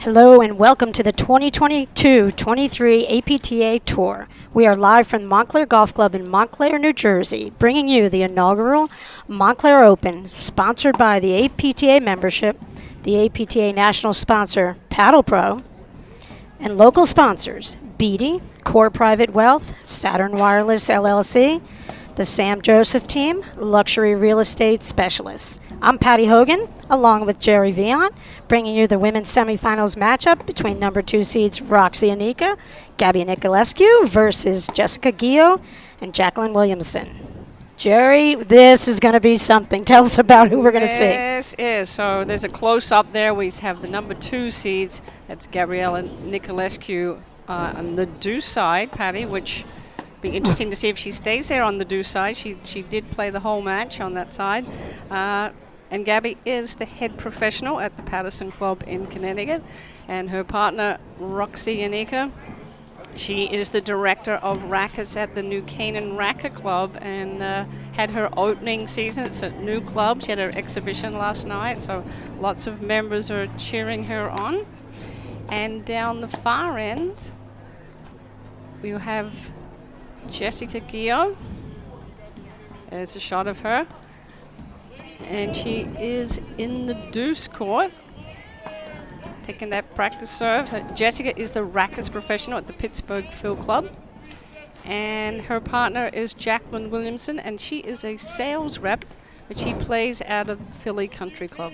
Hello and welcome to the 2022-23 APTA Tour. We are live from Montclair Golf Club in Montclair, New Jersey, bringing you the inaugural Montclair Open, sponsored by the APTA membership, the APTA national sponsor, Paddle Pro, and local sponsors, Beatty, Core Private Wealth, Saturn Wireless LLC, the Sam Joseph Team, Luxury Real Estate Specialists. I'm Patty Hogan, along with Jerry Vian, bringing you the women's semifinals matchup between number 2 seeds Roxy Enica, Gabby Niculescu versus Jessica Guyaux and Jacqueline Williamson. Jerry, this is going to be something. Tell us about who we're going to see. This is. So there's a close-up there. We have the number 2 seeds. That's Gabriella Niculescu on the deuce side, Patty, which be interesting to see if she stays there on the deuce side. She did play the whole match on that side. And Gabby is the head professional at the Patterson Club in Connecticut. And her partner, Roxy Enica, she is the director of rackets at the New Canaan Racket Club and had her opening season. It's a new club. She had her exhibition last night, so lots of members are cheering her on. And down the far end, we'll have Jessica Guyaux. There's a shot of her. And she is in the deuce court, taking that practice serve. So Jessica is the rackets professional at the Pittsburgh Phil Club. And her partner is Jacqueline Williamson, and she is a sales rep, but she plays out of Philly Country Club.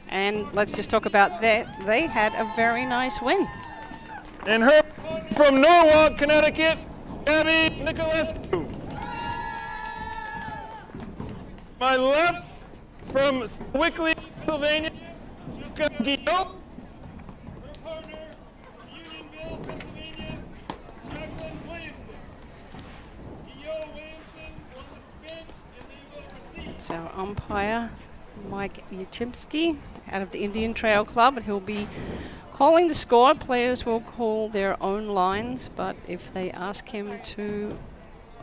And let's just talk about that. They had a very nice win. And her from Norwalk, Connecticut, Gabby Niculescu. My left from Wickley, Pennsylvania, Jessica Guyaux. Her partner, Unionville, Pennsylvania, Jacqueline Williamson. Guyaux Williamson on the spin, and they will receive. It's our umpire, Mike Yachimsky, out of the Indian Trail Club, and he'll be calling the score. Players will call their own lines, but if they ask him to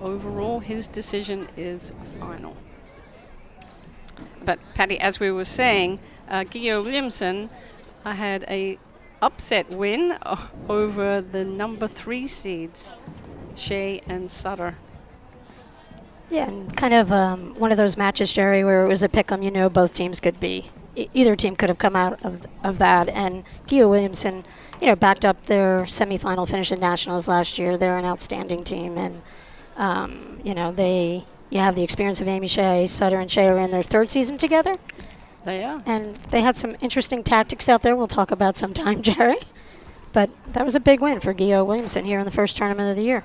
overrule, his decision is final. But Patty, as we were saying, Guyaux Williamson had a upset win over the number 3 seeds, Shea and Sutter. Yeah, and kind of one of those matches, Jerry, where it was a pick 'em. You know, both teams could be. Either team could have come out of that. And Guyaux Williamson, you know, backed up their semifinal finish in Nationals last year. They're an outstanding team. And, you know, you have the experience of Amy Shea. Sutter and Shea are in their 3rd season together. They are. And they had some interesting tactics out there we'll talk about sometime, Jerry. But that was a big win for Guyaux Williamson here in the first tournament of the year.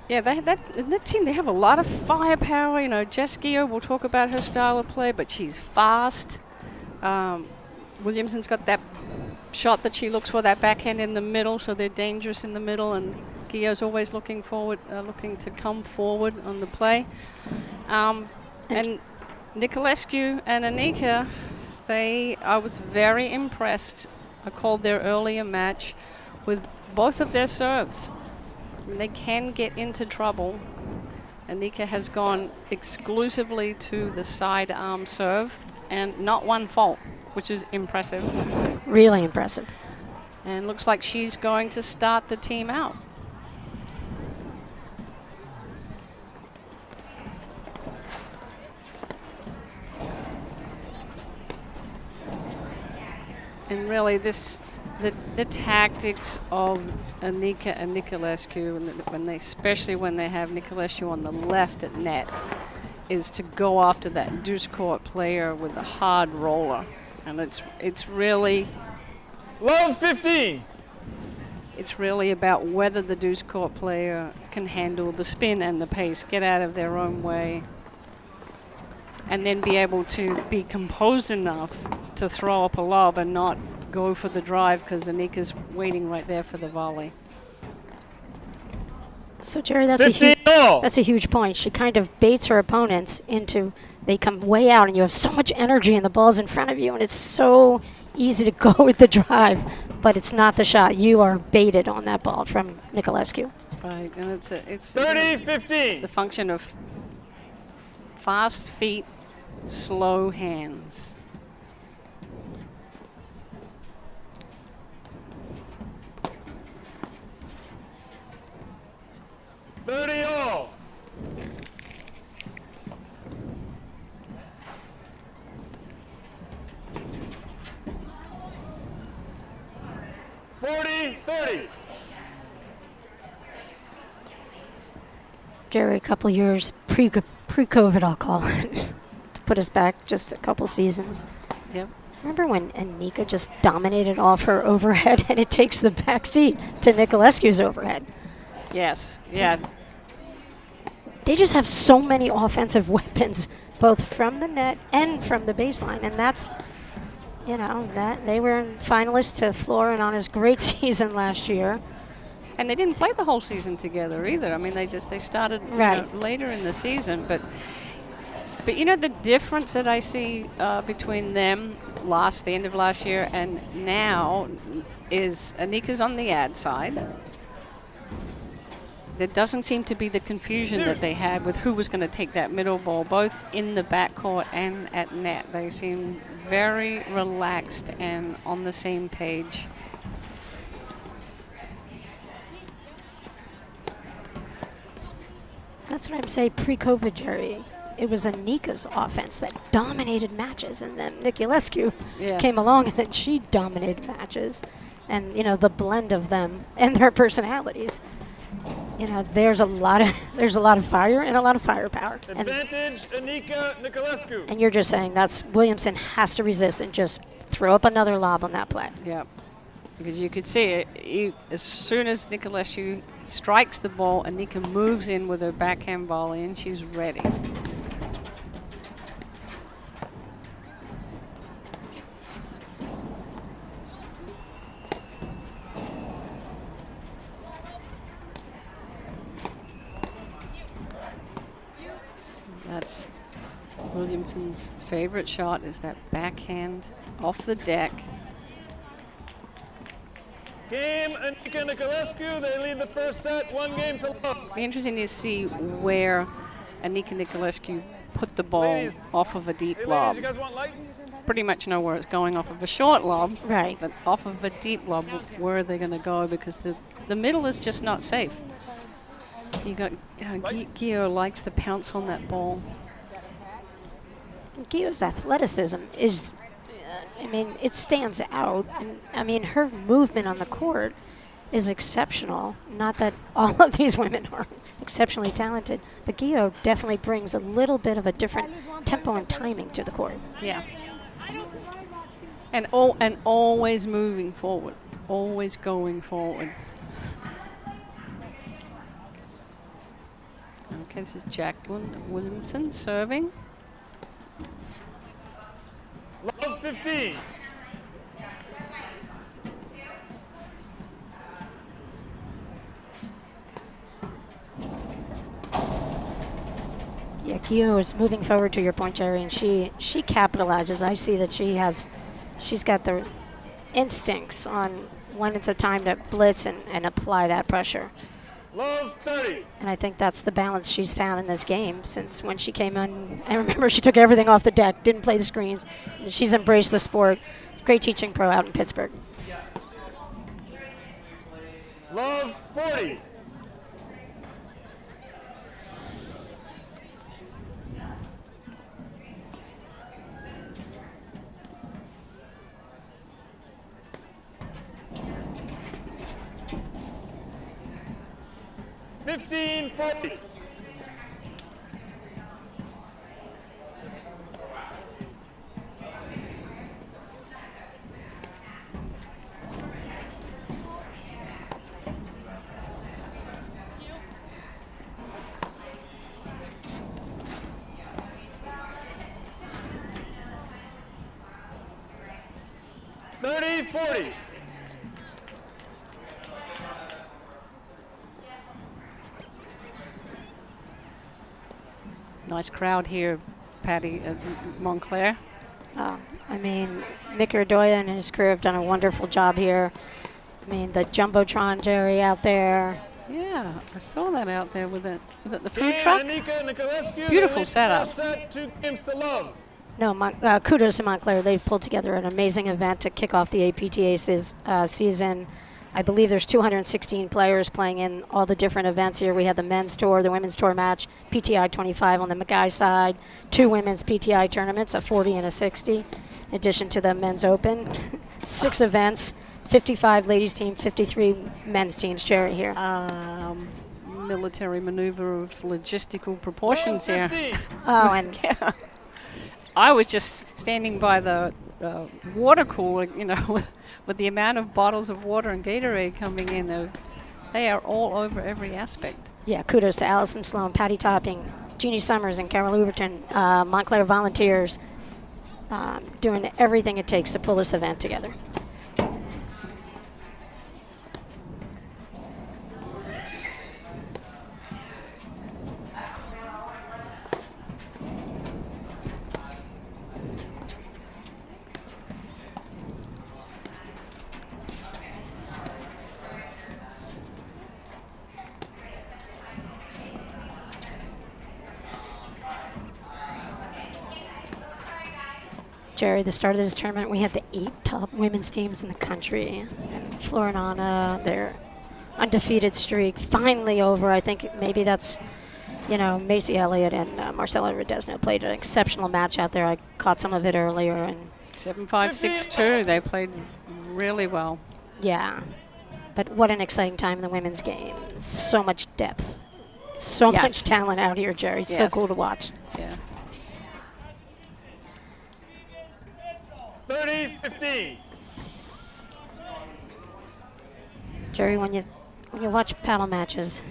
Yeah, that team, they have a lot of firepower. You know, Jess Guyaux, we'll talk about her style of play, but she's fast. Williamson's got that shot that she looks for, that backhand in the middle, so they're dangerous in the middle, and Guyaux's always looking to come forward on the play. And Niculescu and Enica, I was very impressed. I called their earlier match with both of their serves. They can get into trouble. Enica has gone exclusively to the sidearm serve and not one fault, which is impressive. Really impressive. And looks like she's going to start the team out. And really the tactics of Enica and Niculescu, especially when they have Niculescu on the left at net, is to go after that deuce court player with a hard roller. And it's really... Love 15. It's really about whether the deuce court player can handle the spin and the pace, get out of their own way, and then be able to be composed enough to throw up a lob and not go for the drive because Anica's waiting right there for the volley. So, Jerry, that's a huge point. She kind of baits her opponents into, they come way out and you have so much energy and the ball's in front of you and it's so easy to go with the drive, but it's not the shot. You are baited on that ball from Niculescu. Right, and it's 30-15. The function of fast feet, slow hands. Jerry, a couple years pre-COVID, I'll call it, to put us back just a couple seasons. Yep. Remember when Enica just dominated off her overhead, and it takes the back seat to Niculescu's overhead? Yes. Yeah. They just have so many offensive weapons, both from the net and from the baseline, and that's, that they were finalists to Florin on his great season last year. And they didn't play the whole season together either. I mean, they started later in the season, but the difference that I see between them the end of last year and now is Enica's on the ad side. There doesn't seem to be the confusion that they had with who was going to take that middle ball, both in the backcourt and at net. They seem very relaxed and on the same page. That's what I'm saying, pre-COVID, Jerry. It was Enica's offense that dominated matches, and then Niculescu came along, and then she dominated matches. And, the blend of them and their personalities. There's a lot of fire and a lot of firepower. Advantage, Enica, Niculescu. And you're just saying that's Williamson has to resist and just throw up another lob on that play. Yeah, because you could see it. As soon as Niculescu strikes the ball, Enica moves in with her backhand volley, and she's ready. That's Williamson's favorite shot, is that backhand off the deck. Game, Enica, Niculescu. They lead the first set, 1-0. Be interesting to see where Enica Niculescu put the ball Ladies. Off of a deep Hey, lob. ladies, you guys want lights? Pretty much know where it's going off of a short lob. Right. But off of a deep lob, where are they going to go? Because the middle is just not safe. You got Guyaux likes to pounce on that ball. Guyaux's athleticism is, it stands out. And, her movement on the court is exceptional. Not that all of these women are exceptionally talented, but Guyaux definitely brings a little bit of a different tempo and timing to the court. Yeah. And always moving forward, always going forward. Okay, this is Jacqueline Williamson serving. Love 15. Yeah, Guyaux is moving forward, to your point, Jerry, and she capitalizes. I see that she's got the instincts on when it's a time to blitz and apply that pressure. Love 30. And I think that's the balance she's found in this game since when she came in. I remember she took everything off the deck, didn't play the screens. She's embraced the sport. Great teaching pro out in Pittsburgh. Love 40. $15, 40. $30, 40. Nice crowd here, Patty, at Montclair. Mick Erdoya and his crew have done a wonderful job here. The Jumbotron, Jerry, out there. Yeah, I saw that out there with it. Was it the food Game, truck? Enica, Niculescu. Beautiful setup. First set, 2 games to love. No, kudos to Montclair. They've pulled together an amazing event to kick off the APTA season. I believe there's 216 players playing in all the different events here. We had the men's tour, the women's tour match, PTI 25 on the McGuy side, 2 women's PTI tournaments, a 40 and a 60, in addition to the men's open. 6 events, 55 ladies team, 53 men's teams, Jerry, here. military maneuver of logistical proportions here. 50. Oh, and Yeah. I was just standing by the water cooler, with the amount of bottles of water and Gatorade coming in. They are all over every aspect. yeah, kudos to Allison Sloan, Patty Topping, Jeannie Summers, and Carol Overton, Montclair volunteers, doing everything it takes to pull this event together. Jerry, the start of this tournament, we had the 8 top women's teams in the country. And Florinana, their undefeated streak, finally over. I think maybe that's, Macy Elliott and Marcella Redesno played an exceptional match out there. I caught some of it earlier. And 7-5-6-2. They played really well. yeah, but what an exciting time in the women's game. So much depth. So Yes. much talent out here, Jerry. So Yes. cool to watch. Yes. 30-15. Jerry, when you watch paddle matches,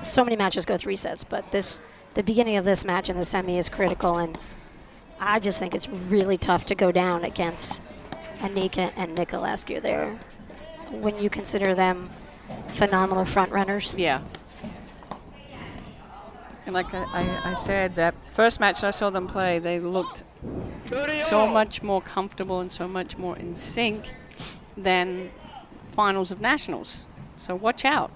so many matches go 3 sets, but the beginning of this match in the semi is critical, and I just think it's really tough to go down against Enica and Niculescu there when you consider them phenomenal front runners. Yeah. And like I said, that first match I saw them play, they looked 30 so all. much more comfortable and so much more in sync than finals of nationals. So watch out.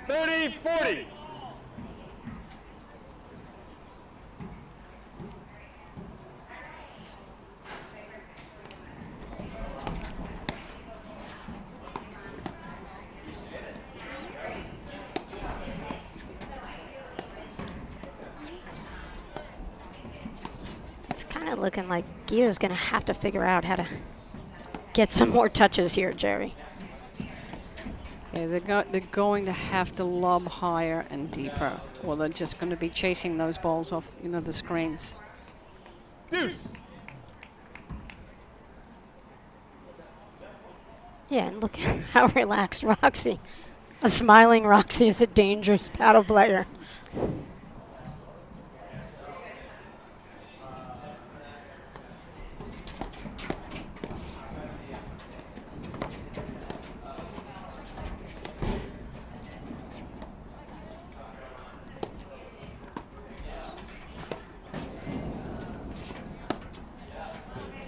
$30-40. It's kind of looking like Guyaux's going to have to figure out how to get some more touches here, Jerry. Yeah, they're going to have to lob higher and deeper, or they're just going to be chasing those balls off, the screens. Deuce. Yeah, and look at how relaxed Roxy. A smiling Roxy is a dangerous paddle player.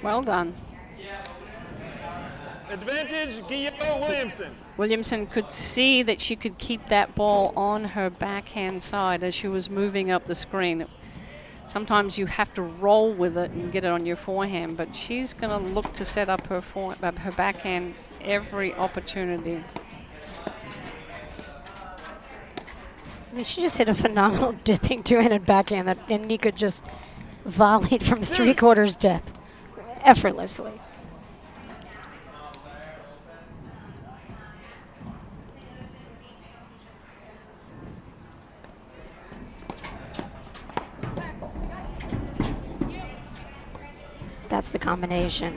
Well done. Advantage, Guyaux, Williamson. Williamson could see that she could keep that ball on her backhand side as she was moving up the screen. Sometimes you have to roll with it and get it on your forehand, but she's going to look to set up her backhand every opportunity. I mean, she just hit a phenomenal dipping two-handed backhand that Enica just volleyed from 3/4 depth effortlessly. That's the combination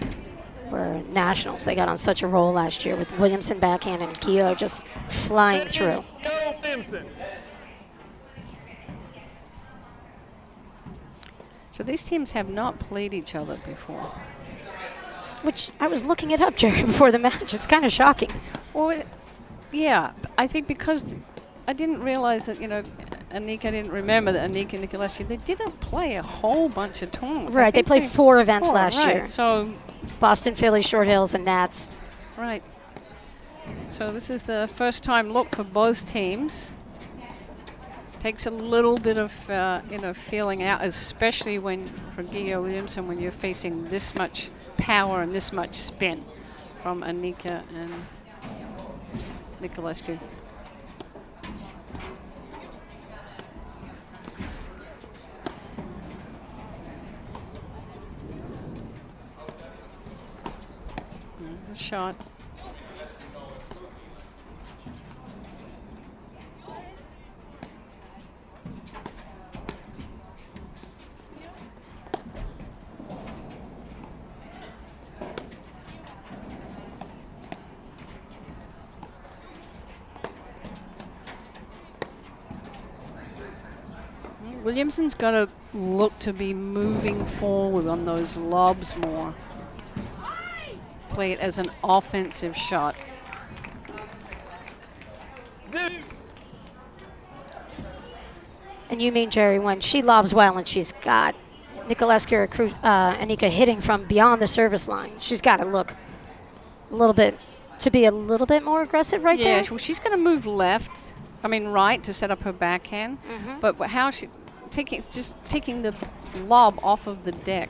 where nationals, they got on such a roll last year with Williamson backhand and Guyaux just flying through. Guyaux, Williamson. So these teams have not played each other before. Which I was looking it up, Jerry, before the match. It's kind of shocking. Well, yeah, I think because I didn't realize that, Enica didn't remember that Enica and Niculescu, they didn't play a whole bunch of tournaments. Right, they played 4 events last right. year. So, Boston, Philly, Short Hills, and Nats. right. So this is the first time look for both teams. Takes a little bit of, feeling out, especially for Guyaux Williamson, when you're facing this much power and this much spin from Enica and Niculescu. shot. Williamson's got to look to be moving forward on those lobs more. Play it as an offensive shot. And you mean, Jerry, when she lobs well and she's got Niculescu or Enica hitting from beyond the service line, she's got to look a little bit, to be a little bit more aggressive right there. Yeah, well, she's going to move right to set up her backhand. But how she taking the lob off of the deck.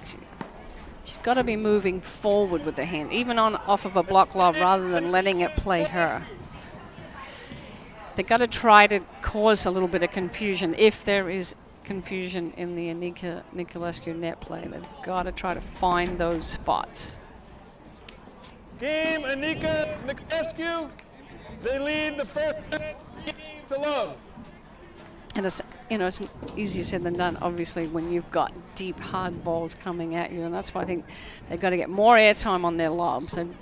She's got to be moving forward with the hand, even off of a block lob, rather than letting it play her. They've got to try to cause a little bit of confusion. If there is confusion in the Enica Niculescu net play, they've got to try to find those spots. Game Enica Niculescu. They lead the first set to love. And it's easier said than done, obviously, when you've got deep, hard balls coming at you. And that's why I think they've got to get more airtime on their lobs. They've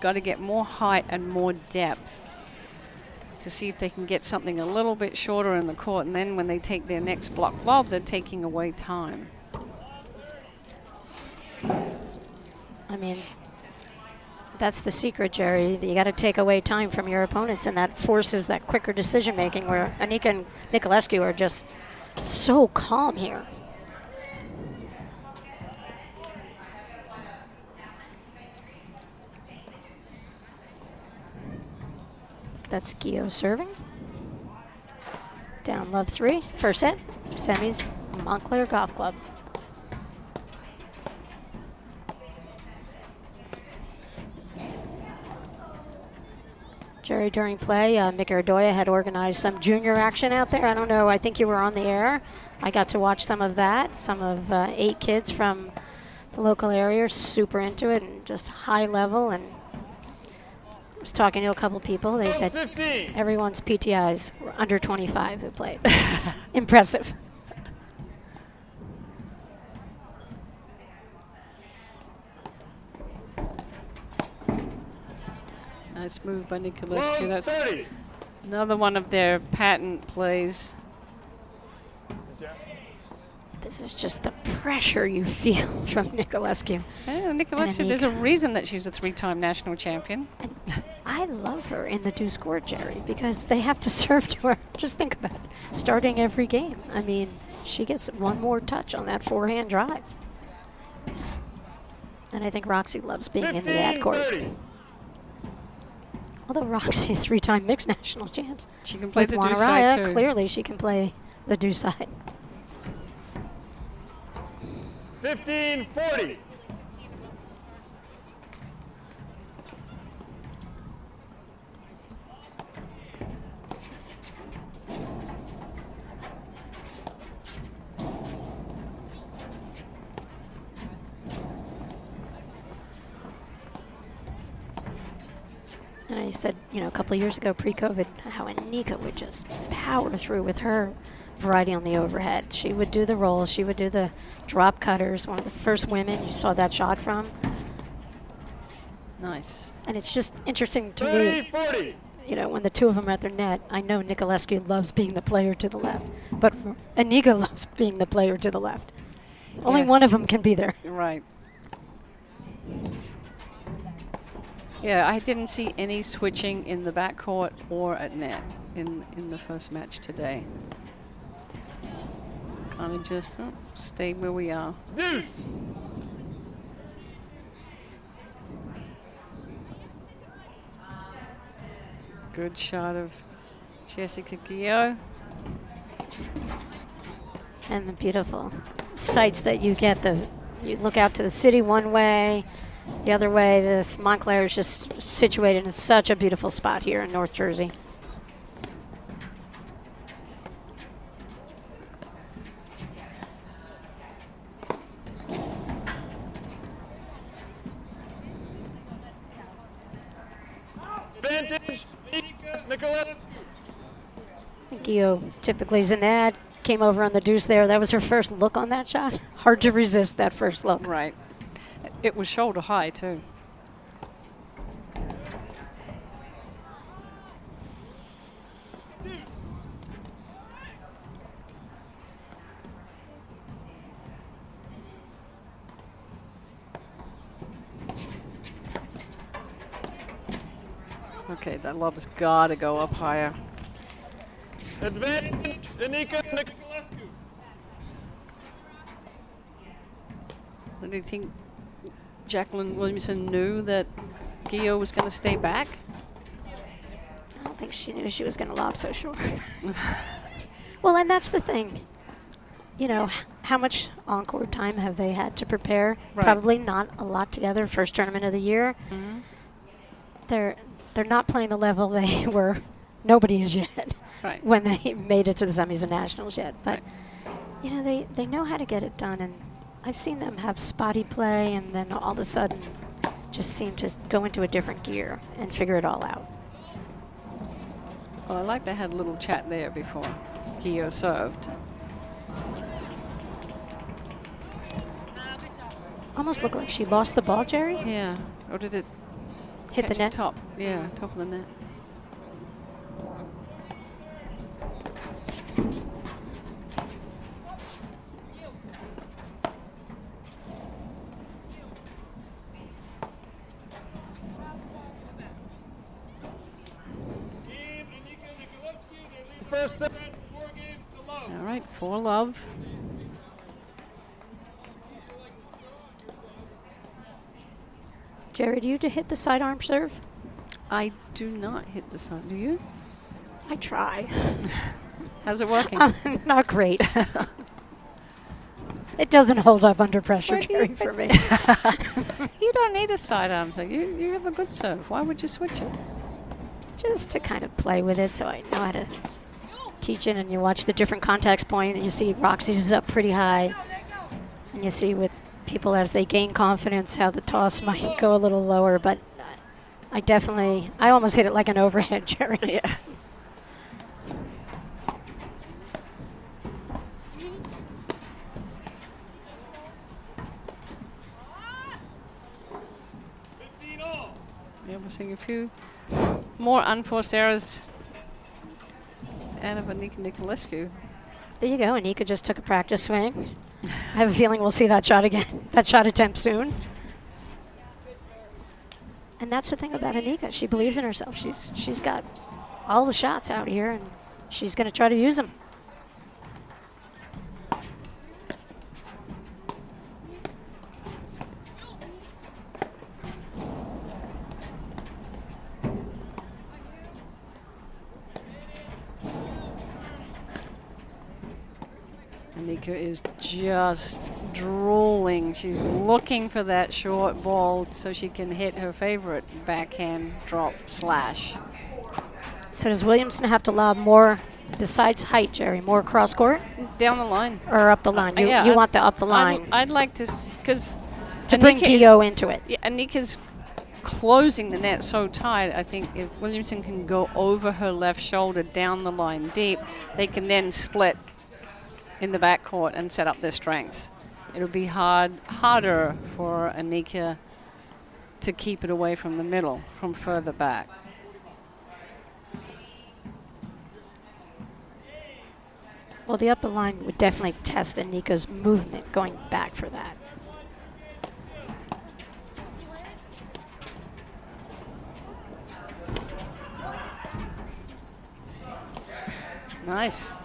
got to get more height and more depth to see if they can get something a little bit shorter in the court. And then when they take their next block lob, they're taking away time. I mean, that's the secret, Jerry. You got to take away time from your opponents, and that forces that quicker decision making where Enica and Niculescu are just so calm here. That's Guyaux serving. Down love 3, first set, semis, Montclair Golf Club. Jerry, during play, Mick Ardoya had organized some junior action out there. I don't know, I think you were on the air. I got to watch some of that. Some of 8 kids from the local area are super into it and just high level. And I was talking to a couple people. They said 15. Everyone's PTIs were under 25 who played. Impressive. Nice move by Niculescu. That's another one of their patent plays. This is just the pressure you feel from Niculescu. Yeah, Niculescu, there's a reason that she's a 3-time national champion. And I love her in the deuce court, Jerry, because they have to serve to her. Just think about it. Starting every game. I mean, she gets one more touch on that forehand drive. And I think Roxy loves being in the ad court. 30. Although Roxy is 3-time mixed national champs. She can play With the deuce Wanaraya, side too. Clearly she can play the deuce side. 15-40. And I said, a couple of years ago, pre-COVID, how Enica would just power through with her variety on the overhead. She would do the rolls. She would do the drop cutters. One of the first women you saw that shot from. Nice. And it's just interesting to 30-40. me, when the two of them are at their net. I know Niculescu loves being the player to the left, but Enica loves being the player to the left. Only one of them can be there. Right. Yeah, I didn't see any switching in the backcourt or at net in the first match today. Kind of just stay where we are. Deuce. Good shot of Jessica Guyaux. And the beautiful sights that you get. You look out to the city one way. The other way, this Montclair is just situated in such a beautiful spot here in North Jersey. advantage, Enica Niculescu. Guyaux typically is in that. Came over on the deuce there. That was her first look on that shot. Hard to resist that first look. Right. It was shoulder high, too. Okay, that love's got to go up higher. Advantage, Enica Niculescu. Do you think Jacqueline Williamson knew that Guyaux was going to stay back? I don't think she knew she was going to lob so short. Well, and that's the thing. You know, how much encore time have they had to prepare? Right. Probably not a lot together. First tournament of the year. Mm-hmm. They're not playing the level they were. Nobody is yet. Right. When they made it to the semis and nationals yet. But, Right. you know, they know how to get it done. And I've seen them have spotty play and then all of a sudden just seem to go into a different gear and figure it all out. Well, I like they had a little chat there before Guyaux served. Almost looked like she lost the ball, Jerry. Yeah. Or did it Hit the catch net. top? Yeah, top of the net. Game Enica Niculescu. They lead first set 4 games to love. All right, 4 love. Jerry, do you hit the sidearm serve? I do not hit the side. Do you? I try. How's it working? Not great. It doesn't hold up under pressure, Why do Jerry, you- for me. You don't need a sidearm. So you have a good serve. Why would you switch it? Just to kind of play with it so I know how to teach it. And you watch the different contact point and you see Roxy's is up pretty high. And you see with people as they gain confidence how the toss might go a little lower. But I almost hit it like an overhead, Jerry. Yeah. Yeah, we're seeing a few more unforced errors out of Enica Niculescu. There you go. Enica just took a practice swing. I have a feeling we'll see that shot again, that shot attempt soon. And that's the thing about Enica. She believes in herself. She's got all the shots out here, and she's going to try to use them. Enica is just drooling. She's looking for that short ball so she can hit her favorite backhand drop slash. So does Williamson have to lob more besides height, Jerry? More cross court Down the line. or up the line? Yeah, You want the up the line I'd like to, because to bring Guyaux into it. Yeah, Anika's closing the net so tight. I think if Williamson can go over her left shoulder down the line deep, they can then split in the backcourt and set up their strengths. It'll be harder for Enica to keep it away from the middle, from further back. Well, the upper line would definitely test Enica's movement going back for that. Nice.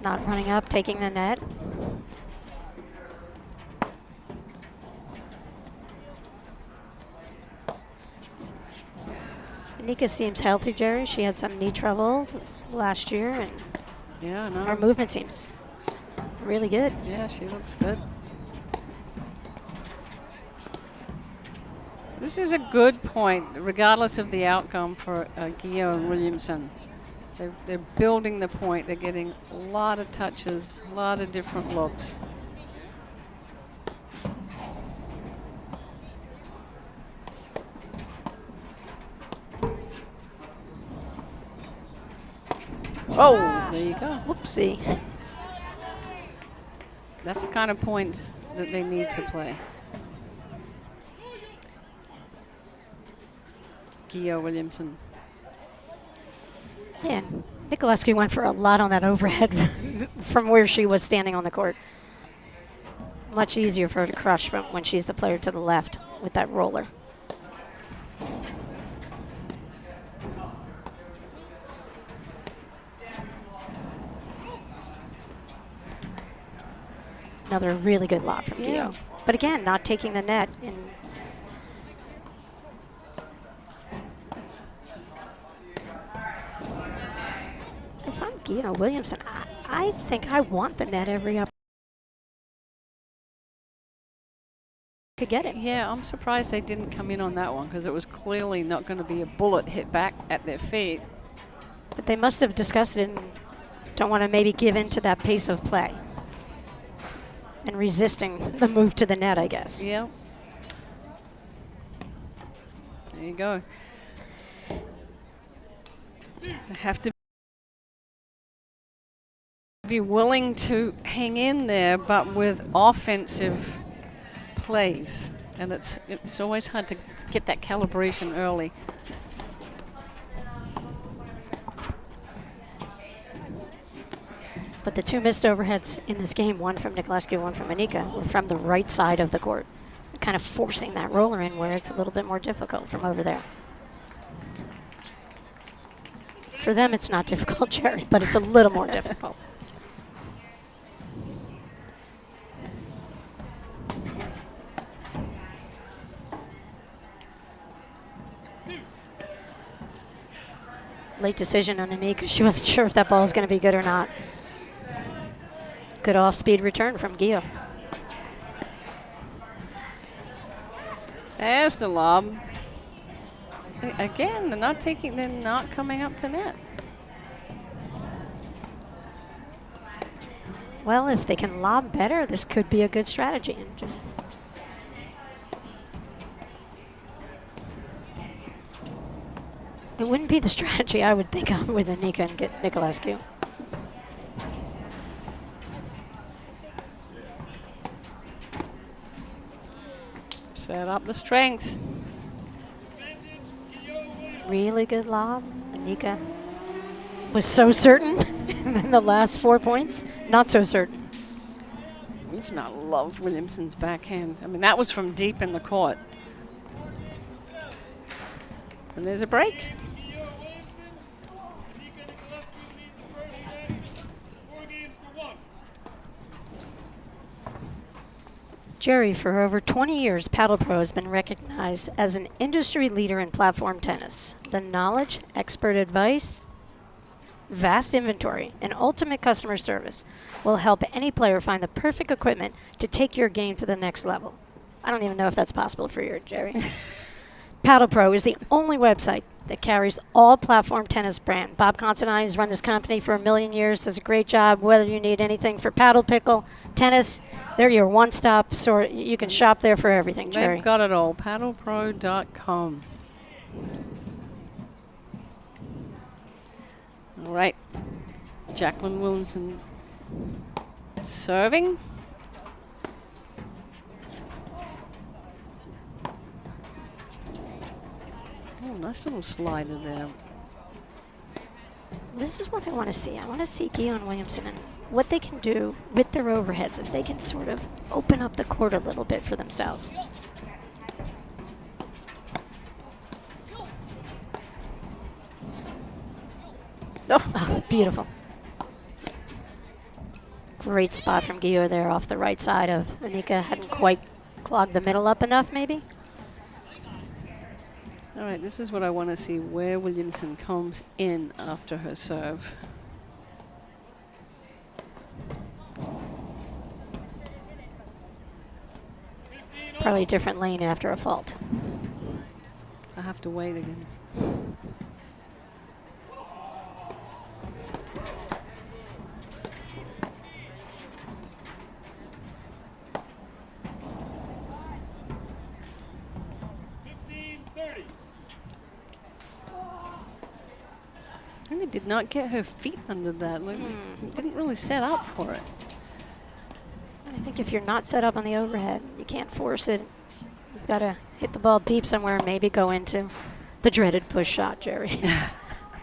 Not running up, taking the net. Enica seems healthy, Jerry. She had some knee troubles last year, and Yeah, no. her movement seems really good. Yeah, she looks good. This is a good point, regardless of the outcome for Guyaux and Williamson. They're building the point. They're getting a lot of touches, a lot of different looks. Oh, there you go. Whoopsie. That's the kind of points that they need to play. Guyaux Williamson. Yeah, Niculescu went for a lot on that overhead from where she was standing on the court. Much easier for her to crush from when she's the player to the left with that roller. Another really good lob from Guyaux. But again, not taking the net. If I'm Guyaux Williamson, I think I want the net every up. Could get it. Yeah, I'm surprised they didn't come in on that one because it was clearly not going to be a bullet hit back at their feet. But they must have discussed it and don't want to maybe give in to that pace of play. And resisting the move to the net, I guess. Yeah. There you go. They have to be willing to hang in there, but with offensive plays. And it's always hard to get that calibration early. But the two missed overheads in this game, one from Niculescu, one from Enica, were from the right side of the court, kind of forcing that roller in where it's a little bit more difficult from over there. For them, it's not difficult, Jerry, but it's a little more difficult. Late decision on Enica. She wasn't sure if that ball was going to be good or not. Good off-speed return from Guyaux. There's the lob. Again, they're not coming up to net. Well, if they can lob better, this could be a good strategy. And just it wouldn't be the strategy I would think of with Enica and get Niculescu. Set up the strength. Really good lob. Enica was so certain in the last 4 points. Not so certain. We do not love Williamson's backhand. I mean, that was from deep in the court. And there's a break. Jerry, for over 20 years, Paddle Pro has been recognized as an industry leader in platform tennis. The knowledge, expert advice, vast inventory, and ultimate customer service will help any player find the perfect equipment to take your game to the next level. I don't even know if that's possible for you, Jerry. Paddle Pro is the only website that carries all platform tennis brand. Bob Considine has run this company for 1,000,000 years, does a great job. Whether you need anything for paddle, pickle, tennis, they're your one-stop store. You can shop there for everything, Jerry. They've got it all. Paddlepro.com. All right. Jacqueline Williamson serving. Oh, nice little slider there. This is what I want to see. I want to see Guyaux and Williamson and what they can do with their overheads if they can sort of open up the court a little bit for themselves. Oh, beautiful. Great spot from Guyaux there off the right side of Enica. Hadn't quite clogged the middle up enough, maybe. All right, this is what I want to see, where Williamson comes in after her serve. Probably a different lane after a fault. I have to wait again. Maybe did not get her feet under that. Like, didn't really set up for it. I think if you're not set up on the overhead, you can't force it. You've got to hit the ball deep somewhere and maybe go into the dreaded push shot, Jerry.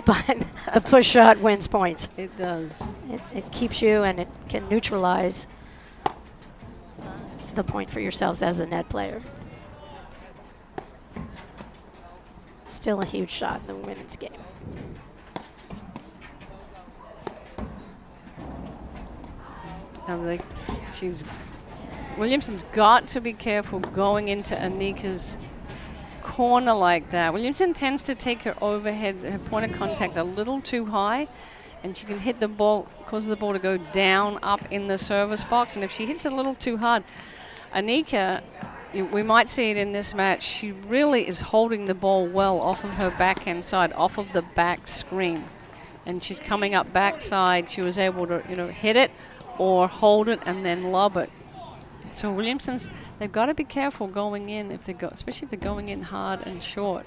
But the push shot wins points. It does. It keeps you, and it can neutralize the point for yourselves as a net player. Still a huge shot in the women's game. Now Williamson's got to be careful going into Enica's corner like that. Williamson tends to take her overhead, her point of contact a little too high, and she can hit the ball, cause the ball to go down up in the service box. And if she hits it a little too hard, Enica, we might see it in this match, she really is holding the ball well off of her backhand side, off of the back screen. And she's coming up backside. She was able to, hit it or hold it and then lob it. So Williamson's, they've got to be careful going in especially if they're going in hard and short.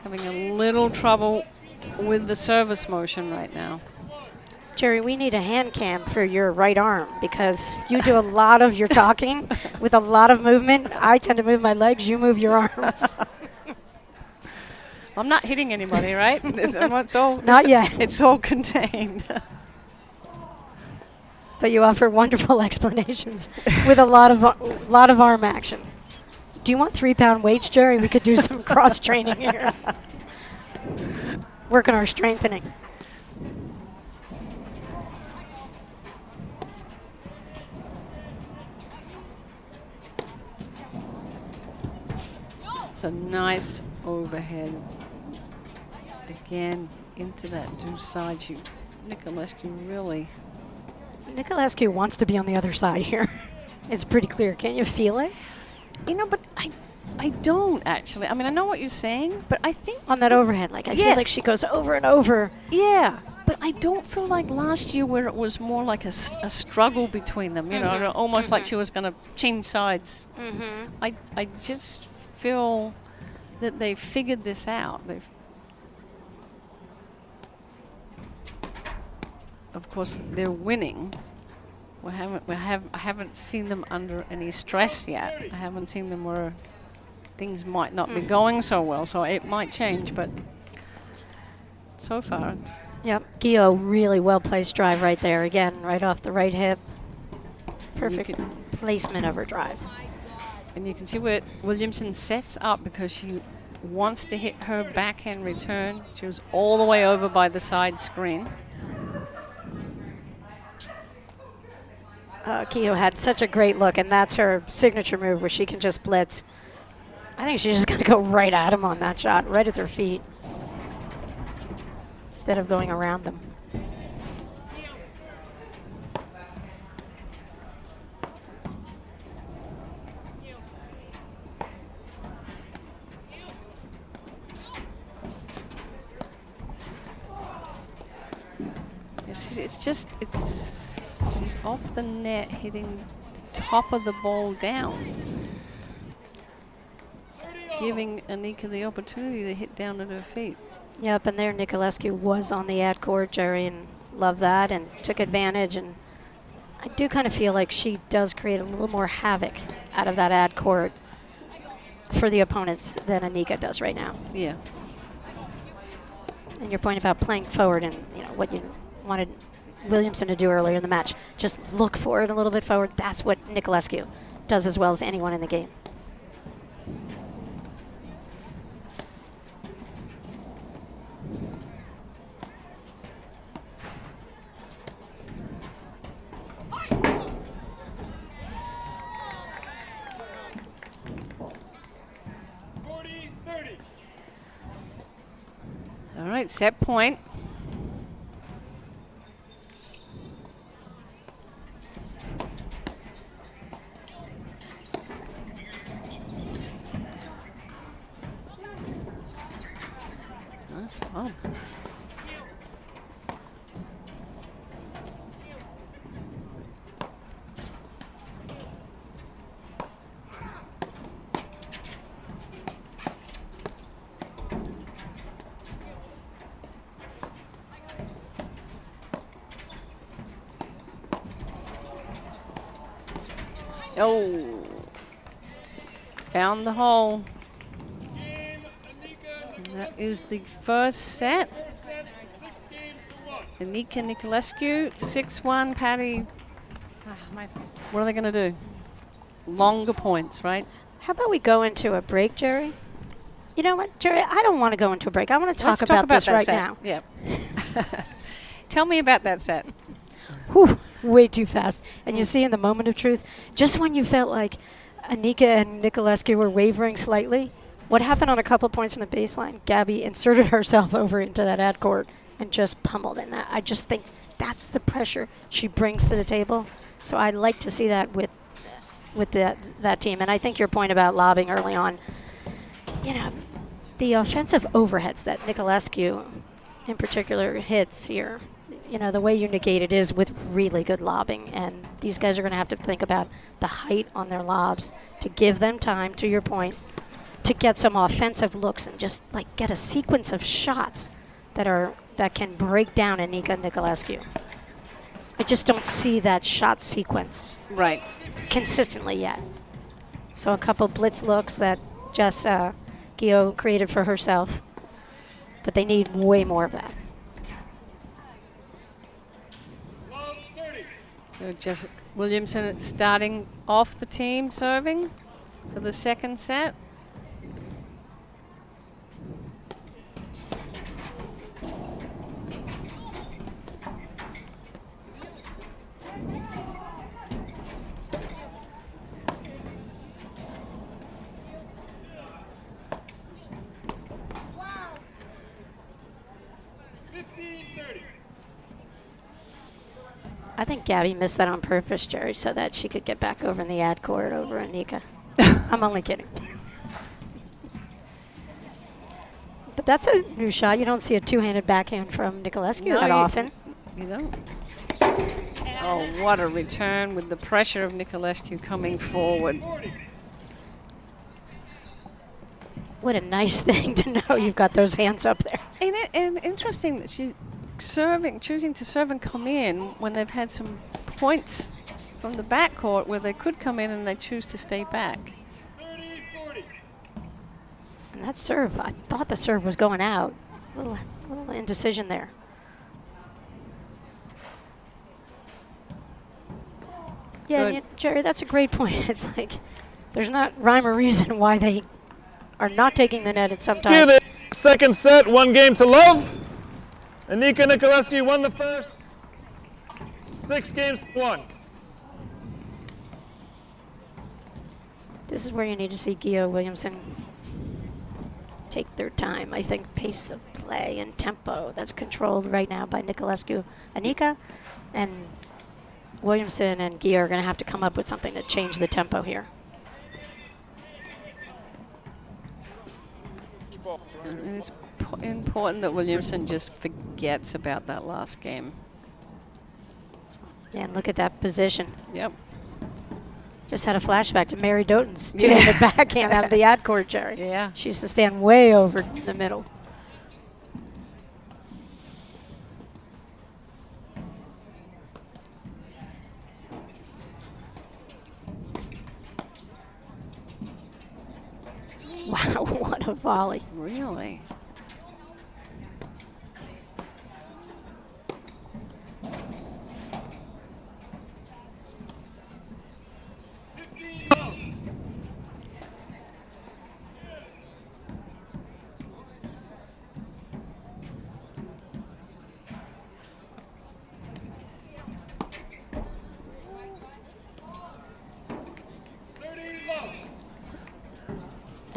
Having a little trouble with the service motion right now. Jerry, we need a hand cam for your right arm because you do a lot of your talking with a lot of movement. I tend to move my legs, you move your arms. I'm not hitting anybody, right? Not yet. It's all contained. But you offer wonderful explanations with a lot of arm action. Do you want 3-pound weights, Jerry? We could do some cross training here. Work on our strengthening. It's a nice overhead. Again, into that deuce side. Niculescu really. Niculescu wants to be on the other side here. It's pretty clear. Can't you feel it? But I don't actually. I mean, I know what you're saying, but I think on that overhead, I feel like she goes over and over. Yeah, but I don't feel like last year where it was more like a struggle between them. Almost like she was going to change sides. I just feel that they figured this out. Of course, they're winning. I haven't seen them under any stress yet. I haven't seen them where things might not be going so well. So it might change, but so far it's. Yep, Guyaux, really well placed drive right there. Again, right off the right hip. Perfect placement of her drive. And you can see where Williamson sets up because she wants to hit her backhand return. She was all the way over by the side screen. Guyaux had such a great look, and that's her signature move where she can just blitz. I think she's just going to go right at him on that shot, right at their feet, instead of going around them. She's off the net, hitting the top of the ball down, giving Enica the opportunity to hit down at her feet. Yep, and there Niculescu was on the ad court, Jerry, and loved that and took advantage. And I do kind of feel like she does create a little more havoc out of that ad court for the opponents than Enica does right now. Yeah. And your point about playing forward and what you wanted Williamson to do earlier in the match, just look for it a little bit forward. That's what Niculescu does as well as anyone in the game. All right, set point. Nice one. Oh. Found the hole. And that is the first set. Enica Niculescu, 6-1. Patty, what are they going to do? Longer points, right? How about we go into a break, Jerry? You know what, Jerry? I don't want to go into a break. I want to Let's talk talk about this that right set. now. Yeah. Tell me about that set. Whew, way too fast. And you see in the moment of truth, just when you felt like Enica and Niculescu were wavering slightly, what happened on a couple points from the baseline? Gabby inserted herself over into that ad court and just pummeled. And I just think that's the pressure she brings to the table. So I'd like to see that with that team. And I think your point about lobbing early on, you know, the offensive overheads that Niculescu in particular hits here, you know, the way you negate it is with really good lobbing. And these guys are going to have to think about the height on their lobs to give them time, to your point, to get some offensive looks and just like get a sequence of shots that can break down Enica Niculescu. I just don't see that shot sequence Right. consistently yet. So a couple blitz looks that just Guyaux created for herself, but they need way more of that. So just Williamson starting off the team serving for the second set. I think Gabby missed that on purpose, Jerry, so that she could get back over in the ad court over Enica. I'm only kidding. But that's a new shot. You don't see a two-handed backhand from Niculescu that often. You don't. Oh, what a return with the pressure of Niculescu coming forward. What a nice thing to know you've got those hands up there. And interesting that she's choosing to serve and come in when they've had some points from the backcourt where they could come in and they choose to stay back. 30-40. And that serve, I thought the serve was going out. A little indecision there. Yeah, Jerry, that's a great point. It's like there's not rhyme or reason why they are not taking the net at some Here times. the second set, 1-game-to-love. Enica Niculescu won the first. 6-1. This is where you need to see Guyaux, Williamson take their time. I think pace of play and tempo that's controlled right now by Niculescu. Enica and Williamson and Guyaux are going to have to come up with something to change the tempo here. And it's important that Williamson just forgets about that last game. Yeah, and look at that position. Yep. Just had a flashback to Mary Doughton's two-handed backhand out of the ad court, Jerry. Yeah. She used to stand way over in the middle. Wow, what a volley. Really?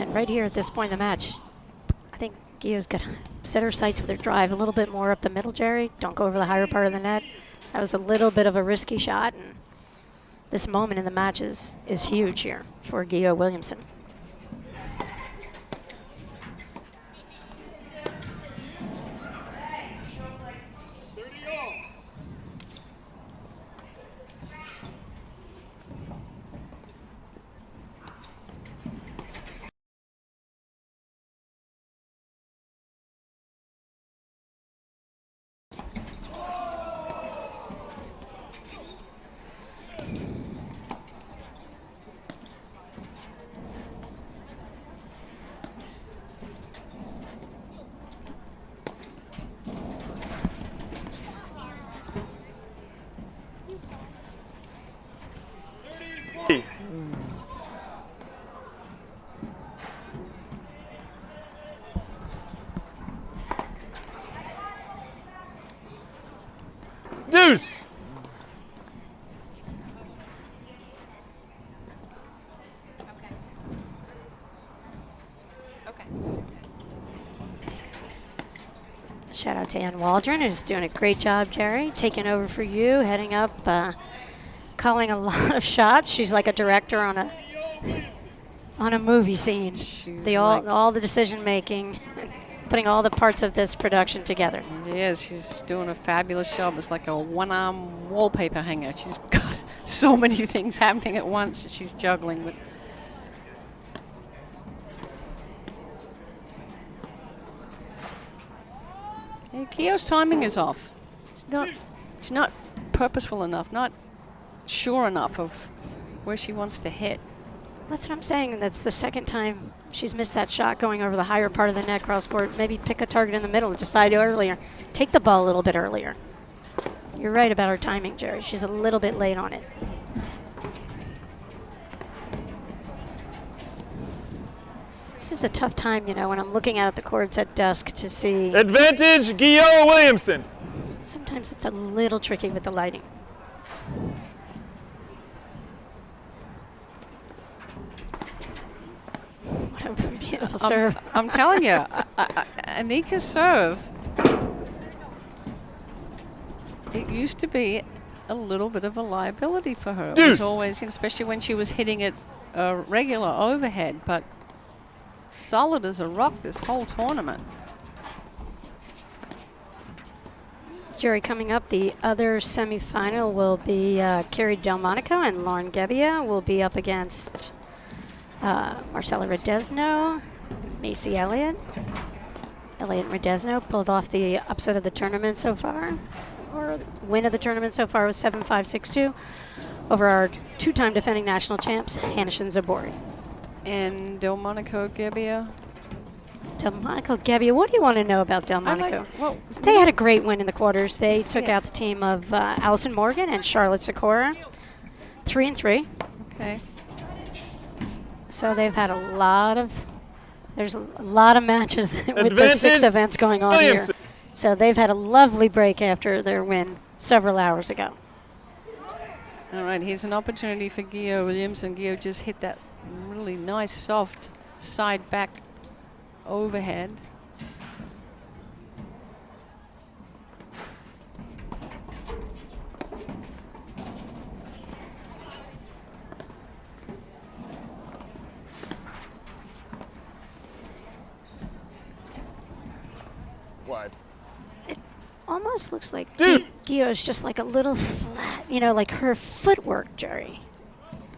And right here at this point in the match, I think Guyaux's got to set her sights with her drive a little bit more up the middle, Jerry. Don't go over the higher part of the net. That was a little bit of a risky shot, and this moment in the match is huge here for Guyaux Williamson. Deuce. Shout out to Ann Waldron, who's doing a great job, Jerry. Taking over for you, heading up, calling a lot of shots. She's like a director on a movie scene. All the decision making, putting all the parts of this production together. Yeah, she's doing a fabulous job. It's like a one-arm wallpaper hanger. She's got so many things happening at once that she's juggling. But yeah, Guyaux's timing is off. She's not purposeful enough, not sure enough of where she wants to hit. That's what I'm saying. That's the second time she's missed that shot going over the higher part of the net cross court. Maybe pick a target in the middle, decide earlier. Take the ball a little bit earlier. You're right about her timing, Jerry. She's a little bit late on it. This is a tough time, you know, when I'm looking out at the courts at dusk to see. Advantage, Guyaux Williamson. Sometimes it's a little tricky with the lighting. What a beautiful serve. I'm telling you, Enica's serve, it used to be a little bit of a liability for her. It was always, especially when she was hitting it regular overhead, but solid as a rock this whole tournament. Jerry, coming up, the other semifinal will be Carrie Delmonico and Lauren Gebbia will be up against Marcella Redesno, Macy Elliott. Elliott and Redesno pulled off the upset of the tournament so far, or win of the tournament so far was 7-5, 6-2 over our two-time defending national champs, Hanish and Zabori. And Delmonico Gebbia. Delmonico Gebbia, what do you want to know about Delmonico? They had a great win in the quarters. They took out the team of Allison Morgan and Charlotte Sikora, 3-3. Okay. So they've had there's a lot of matches with the 6 events going on here. So they've had a lovely break after their win several hours ago. All right, here's an opportunity for Guyaux Williamson. Guyaux just hit that really nice, soft side back overhead. Wide. It almost looks like Guyaux is just like a little flat, you know, like her footwork, Jerry.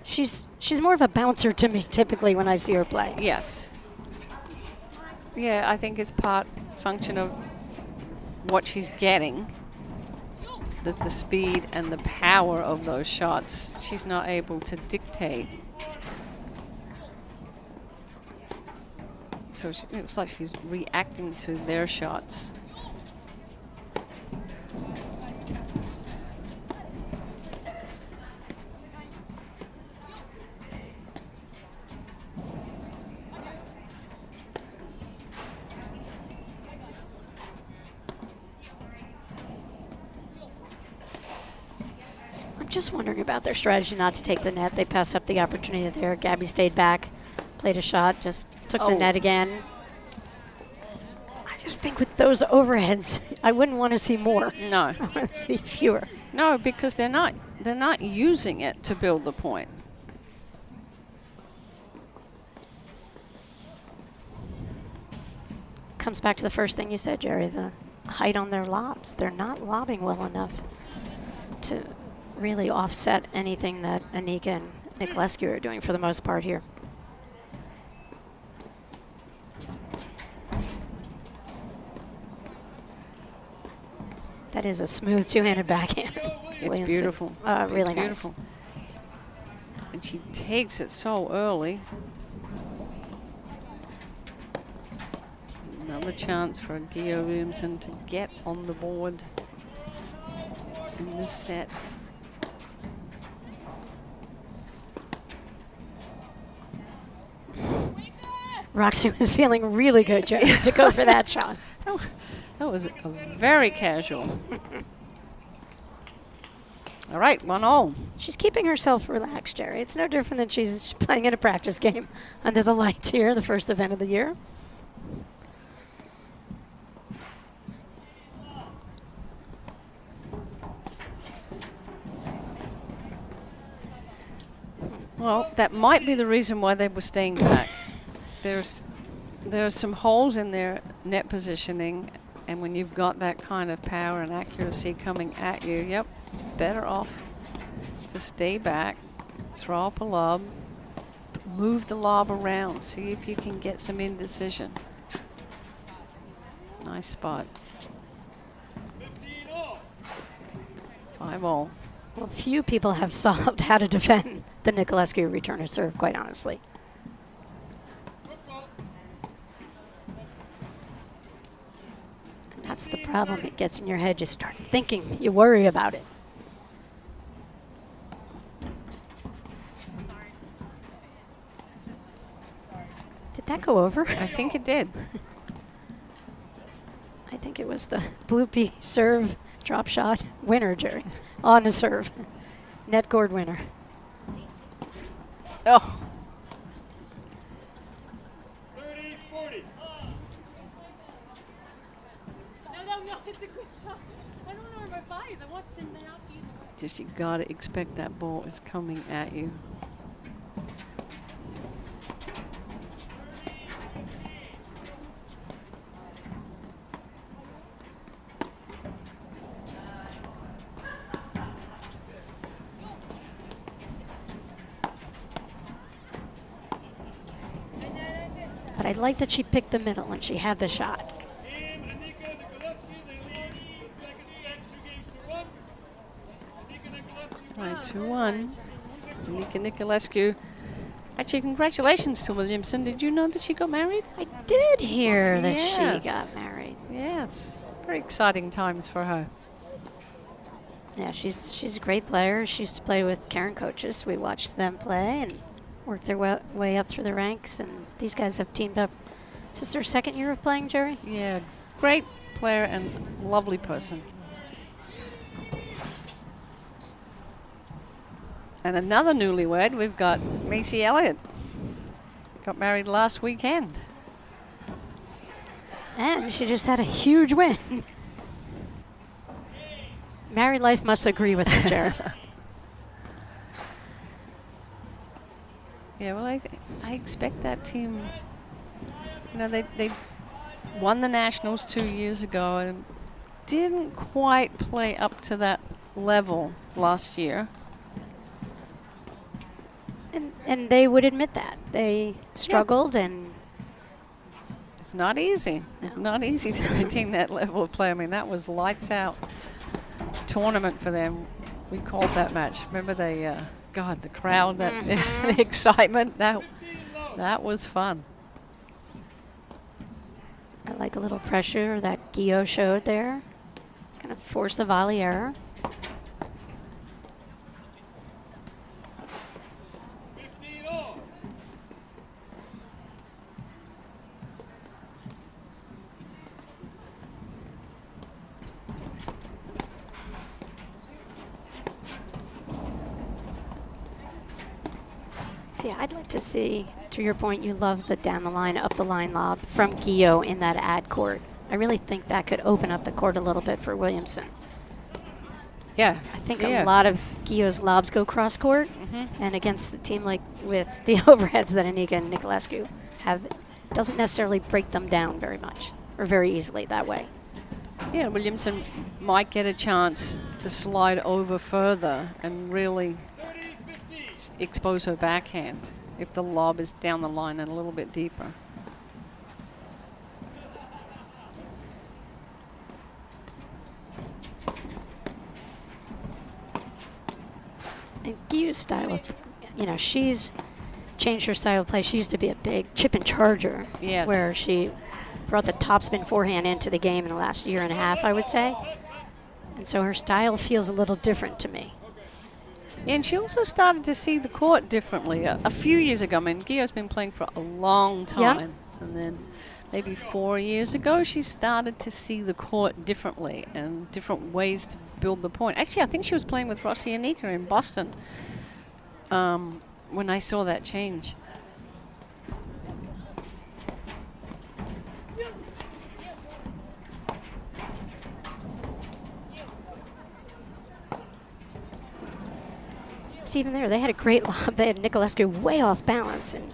She's more of a bouncer to me typically when I see her play. Yes. Yeah, I think it's part function of what she's getting, the speed and the power of those shots. She's not able to dictate. So it looks like she's reacting to their shots. Just wondering about their strategy not to take the net. They passed up the opportunity there. Gabby stayed back, played a shot, just took the net again. I just think with those overheads, I wouldn't want to see more. No. I want to see fewer. No, because they're not using it to build the point. Comes back to the first thing you said, Jerry, the height on their lobs. They're not lobbing well enough to really offset anything that Enica and Niculescu are doing for the most part here. That is a smooth two-handed backhand. It's Williamson. beautiful. Really it's nice. Beautiful. And she takes it so early. Another chance for Guyaux Williamson to get on the board in this set. Roxy was feeling really good, Jerry, to go for that shot. That was very casual. All right, 1-0. She's keeping herself relaxed, Jerry. It's no different than she's playing in a practice game under the lights here, the first event of the year. Well, that might be the reason why they were staying back. There are some holes in their net positioning, and when you've got that kind of power and accuracy coming at you, yep, better off to stay back, throw up a lob, move the lob around, see if you can get some indecision. Nice spot. 5-all. Well, few people have solved how to defend the Niculescu return of serve, quite honestly. And that's the problem. It gets in your head. You start thinking. You worry about it. Did that go over? I think it did. I think it was the blue pea serve drop shot winner, Jerry, on the serve. Net cord winner. Oh. 30-40. No, it's a good shot. I don't know where my body is. I want them to not be. Just you gotta expect that ball is coming at you. But I like that she picked the middle when she had the shot. Team Enica, Niculescu, they lead the second set 2-1. Enica, Niculescu. All right, 2-1. Enica Niculescu. Actually, congratulations to Williamson. Did you know that she got married? I did hear that Yes. she got married. Yes. Very exciting times for her. Yeah, she's a great player. She used to play with Karen coaches. We watched them play and work their way up through the ranks. And these guys have teamed up. Is this their second year of playing, Jerry? Yeah, great player and lovely person. And another newlywed, we've got Macy Elliott. Got married last weekend. And she just had a huge win. Married life must agree with her, Jerry. Yeah, well, I expect that team, you know, they won the Nationals 2 years ago and didn't quite play up to that level last year. And they would admit that. They struggled and It's not easy. It's not easy to maintain that level of play. I mean, that was lights out tournament for them. We called that match. Remember God, the crowd, that the excitement, that was fun. I like a little pressure that Guyaux showed there. Kind of force the volley error. 15-all. See, I'd like to see, to your point, you love the down the line, up the line lob from Guyaux in that ad court. I really think that could open up the court a little bit for Williamson. Yeah. I think a lot of Guyaux's lobs go cross court, and against a team like with the overheads that Enica and Niculescu have, doesn't necessarily break them down very much or very easily that way. Yeah, Williamson might get a chance to slide over further and really expose her backhand if the lob is down the line and a little bit deeper. And Guyaux's style of, she's changed her style of play. She used to be a big chip and charger. Yes. Where she brought the topspin forehand into the game in the last year and a half, I would say. And so her style feels a little different to me. And she also started to see the court differently a few years ago. I mean, Guyaux's been playing for a long time. And then maybe 4 years ago, she started to see the court differently and different ways to build the point. Actually, I think she was playing with Rossi Enica in Boston when I saw that change. See, even there, they had a great lob. They had Niculescu way off balance, and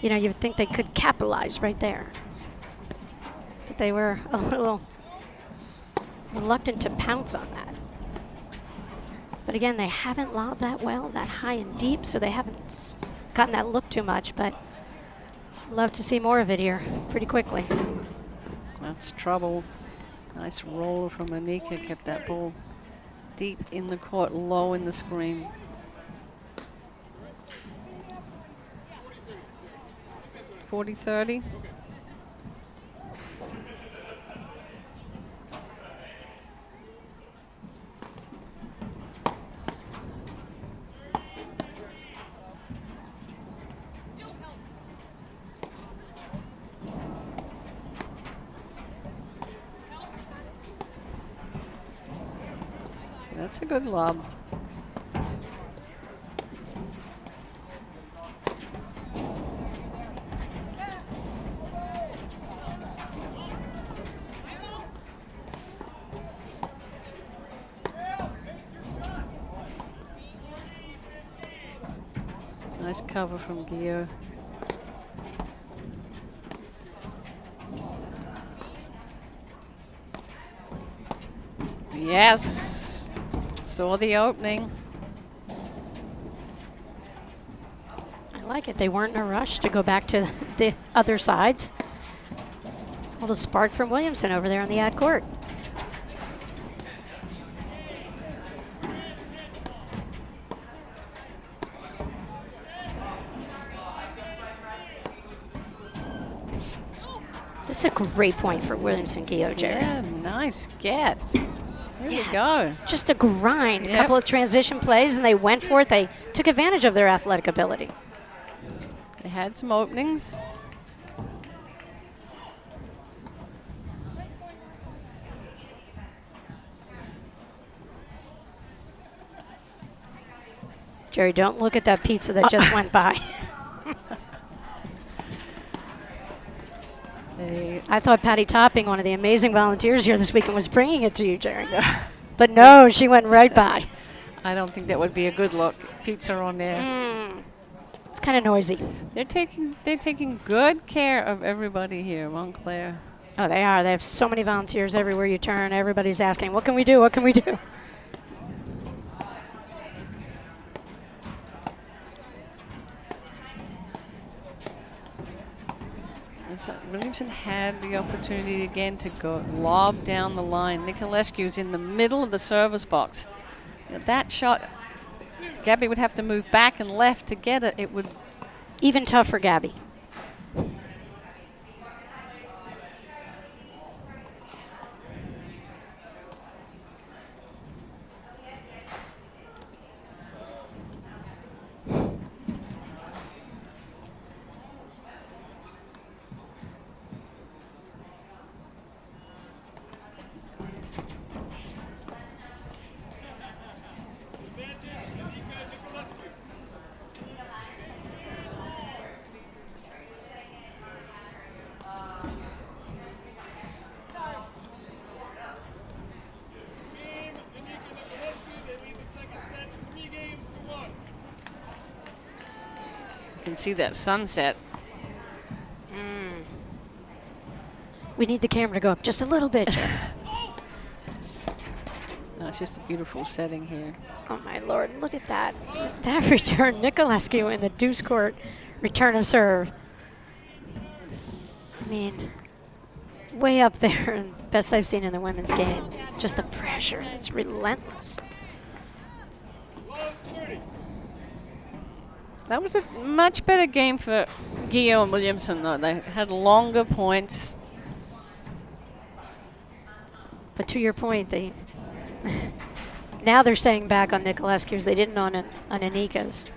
you know, you would think they could capitalize right there. But they were a little reluctant to pounce on that. But again, they haven't lobbed that well, that high and deep, so they haven't gotten that look too much, but love to see more of it here pretty quickly. That's trouble. Nice roll from Enica, kept that ball deep in the court, low in the screen. .40-30. So that's a good lob. Nice cover from Guyaux. Yes, saw the opening. I like it. They weren't in a rush to go back to the other sides. A little spark from Williamson over there on the ad court. This is a great point for Williamson Guyaux, Jerry. Yeah, nice gets. Here we go. Just a grind. A Yep. couple of transition plays, and they went for it. They took advantage of their athletic ability. They had some openings. Jerry, don't look at that pizza that just went by. I thought Patty Topping, one of the amazing volunteers here this weekend, was bringing it to you, Jerry. But no, she went right by. I don't think that would be a good look. Pizza on there. It's kind of noisy. They're taking good care of everybody here, Montclair. Oh, they are. They have so many volunteers everywhere you turn. Everybody's asking, what can we do? What can we do? So Williamson had the opportunity again to go lob down the line. Niculescu's in the middle of the service box. Now that shot, Gabby would have to move back and left to get it. It would Even tough for Gabby. can see that sunset. We need the camera to go up just a little bit, Joe. No, it's just a beautiful setting here. Oh, my Lord. Look at that. That return. Niculescu in the deuce court return of serve. I mean, way up there. And best I've seen in the women's game. Just the pressure. It's relentless. That was a much better game for Guyaux and Williamson, though. They had longer points. But to your point, they now they're staying back on Niculescu's. They didn't on Enica's.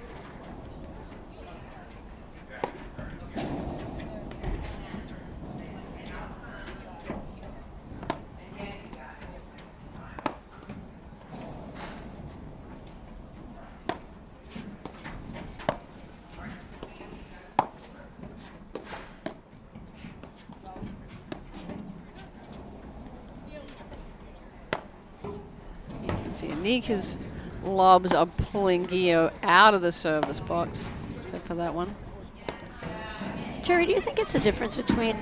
See, Enica's lobs are pulling Guyaux out of the service box, except for that one. Jerry, do you think it's a difference between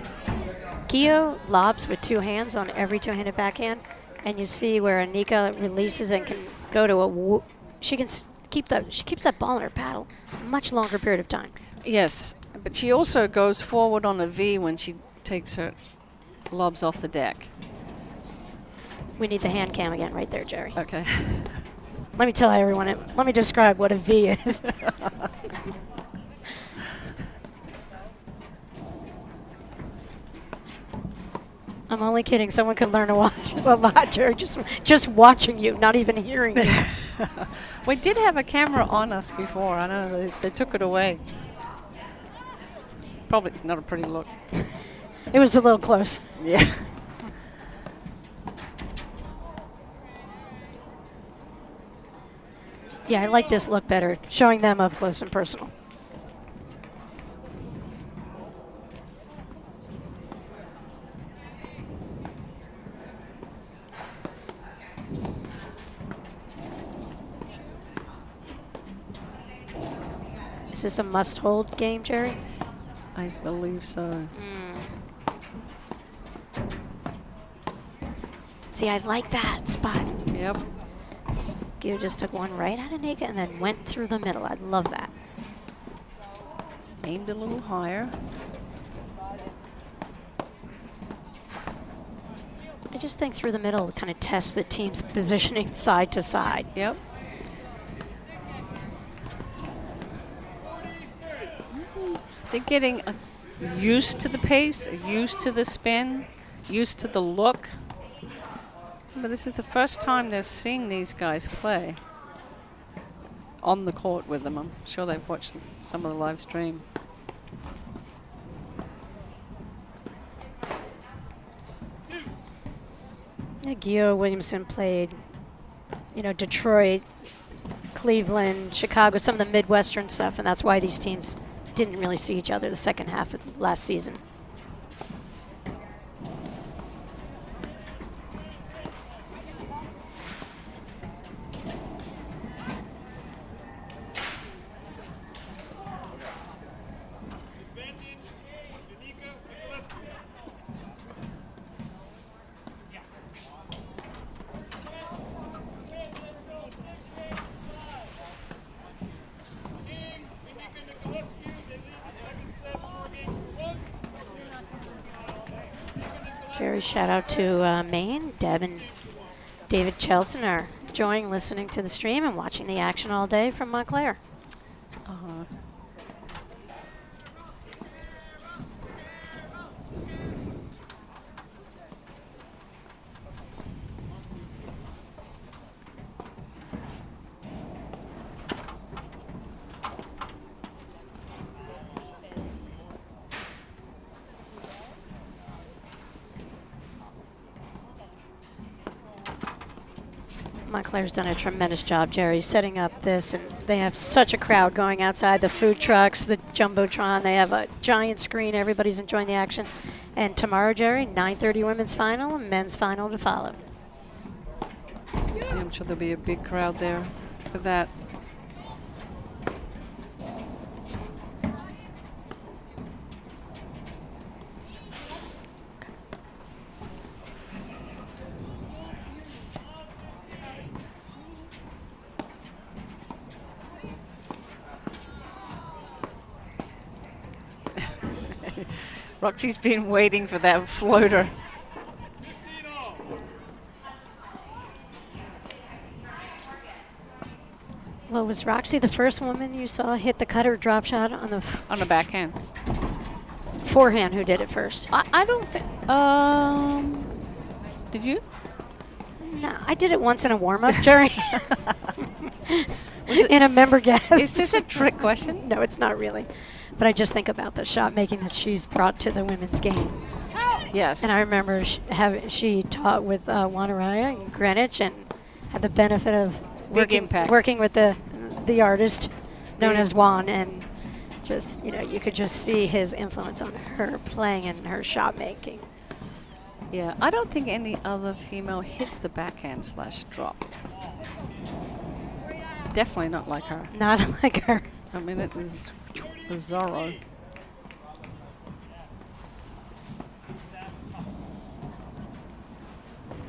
Guyaux lobs with two hands on every two-handed backhand, and you see where Enica releases and can go to she can she keeps that ball in her paddle a much longer period of time. Yes, but she also goes forward on a V when she takes her lobs off the deck. We need the hand cam again right there, Jerry. Okay. Let me tell everyone, let me describe what a V is. I'm only kidding. Someone could learn to watch a lot, Jerry. Just watching you, not even hearing you. We did have a camera on us before. I know they took it away. Probably it's not a pretty look. It was a little close. Yeah. Yeah, I like this look better, showing them up close and personal. Is this a must-hold game, Jerry? I believe so. See, I like that spot. Yep. Guyaux just took one right out of Enica and then went through the middle. I love that. Aimed a little higher. I just think through the middle kind of tests the team's positioning side to side. Yep. They're getting used to the pace, used to the spin, used to the look. But this is the first time they're seeing these guys play on the court with them. I'm sure they've watched some of the live stream. Yeah, Guyaux, Williamson played, Detroit, Cleveland, Chicago, some of the Midwestern stuff, and that's why these teams didn't really see each other the second half of last season. Jerry, shout out to Maine. Deb and David Chelson are enjoying listening to the stream and watching the action all day from Montclair. Montclair's done a tremendous job, Jerry, setting up this, and they have such a crowd going outside, the food trucks, the Jumbotron. They have a giant screen. Everybody's enjoying the action. And tomorrow, Jerry, 9:30 women's final and men's final to follow. Yeah, I'm sure there'll be a big crowd there for that. Roxy's been waiting for that floater. Well, was Roxy the first woman you saw hit the cutter drop shot on the backhand? Forehand who did it first? I don't think. Did you? No, I did it once in a warm-up, Jerry. In a member guest. Is this a trick question? No, it's not really. But I just think about the shot making that she's brought to the women's game. Yes. And I remember she taught with Wanaraya in Greenwich and had the benefit of working with the artist known as Juan, and just you could just see his influence on her playing and her shot making. Yeah, I don't think any other female hits the backhand slash drop. Definitely not like her. Not like her. I mean, it is bizarro.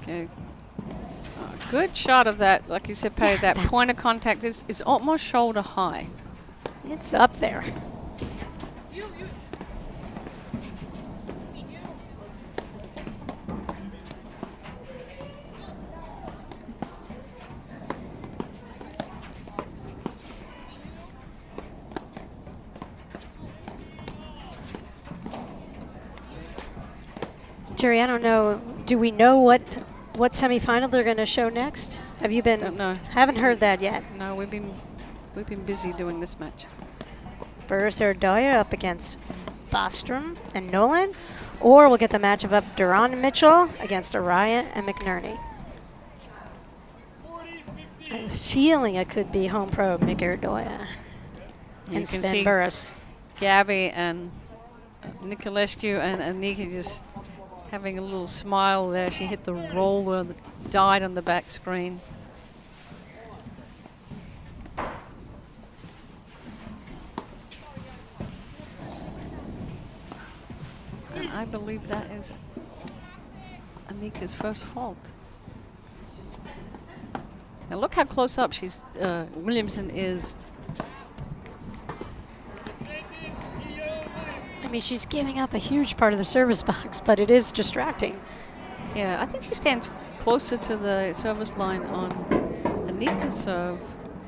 Okay. Good shot of that, like you said, Patty. Yeah, That point of contact is almost shoulder high. It's up there. Jerry, I don't know. Do we know what semifinal they're going to show next? Have you been? Don't know. Haven't heard that yet. No, we've been busy doing this match. Burris or Doya up against Bostrom and Nolan, or we'll get the matchup of Duran and Mitchell against Araya and McNerney. I have a feeling it could be home pro Mickey or Doya and Sven Burris. Gabby and Niculescu and Enica just having a little smile there. She hit the roller that died on the back screen. And I believe that is Anika's first fault. Now look how close up she's Williamson is. I mean, she's giving up a huge part of the service box, but it is distracting. Yeah, I think she stands closer to the service line on Anika's serve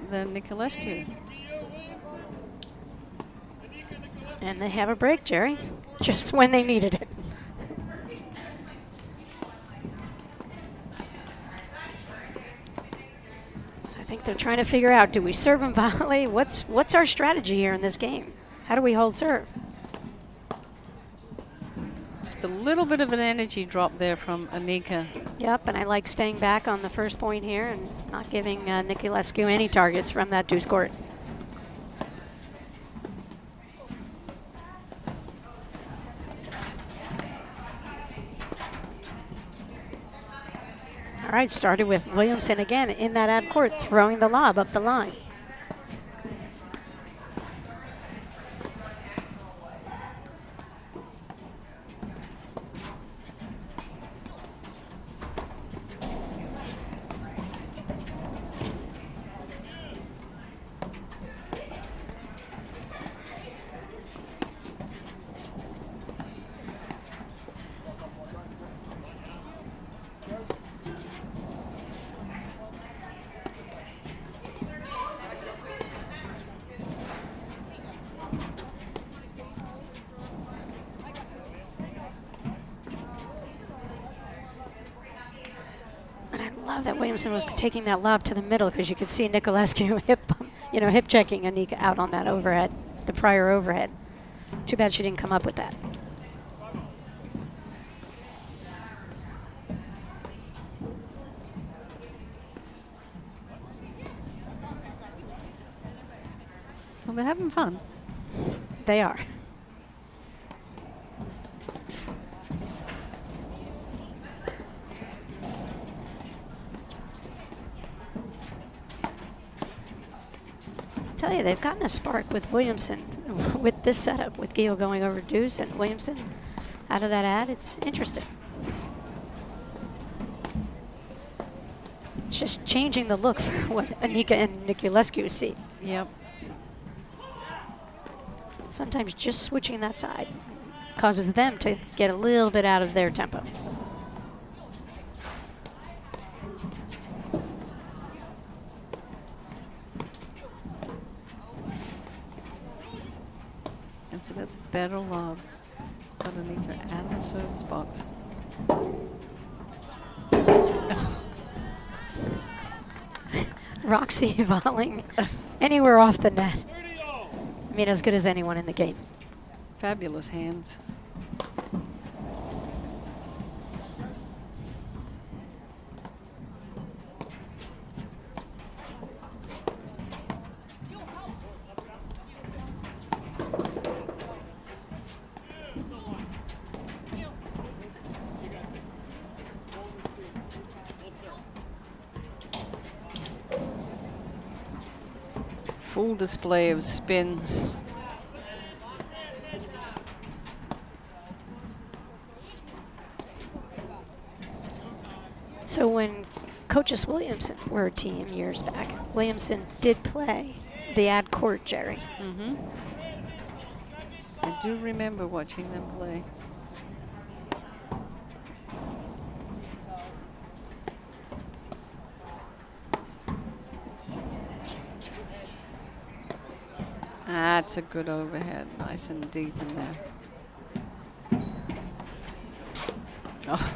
than Niculescu. And they have a break, Jerry, just when they needed it. So I think they're trying to figure out, do we serve and volley? What's our strategy here in this game? How do we hold serve? Just a little bit of an energy drop there from Enica. Yep, and I like staying back on the first point here and not giving Niculescu any targets from that deuce court. All right, started with Williamson again in that ad court, throwing the lob up the line. That Williamson was taking that lob to the middle because you could see Niculescu hip checking Enica out on that overhead, the prior overhead. Too bad she didn't come up with that. Well, they're having fun. They are. Tell you, they've gotten a spark with Williamson with this setup, with Guyaux going over deuce and Williamson out of that ad. It's interesting. It's just changing the look for what Enica and Niculescu see. Yep. Sometimes just switching that side causes them to get a little bit out of their tempo. So that's a better lob. It's got Enica out of the service box. Roxy volleying anywhere off the net. I mean, as good as anyone in the game. Fabulous hands. Full display of spins. So when Coaches Williamson were a team years back, Williamson did play the ad court, Jerry. Mm-hmm. I do remember watching them play. That's a good overhead, nice and deep in there. Oh.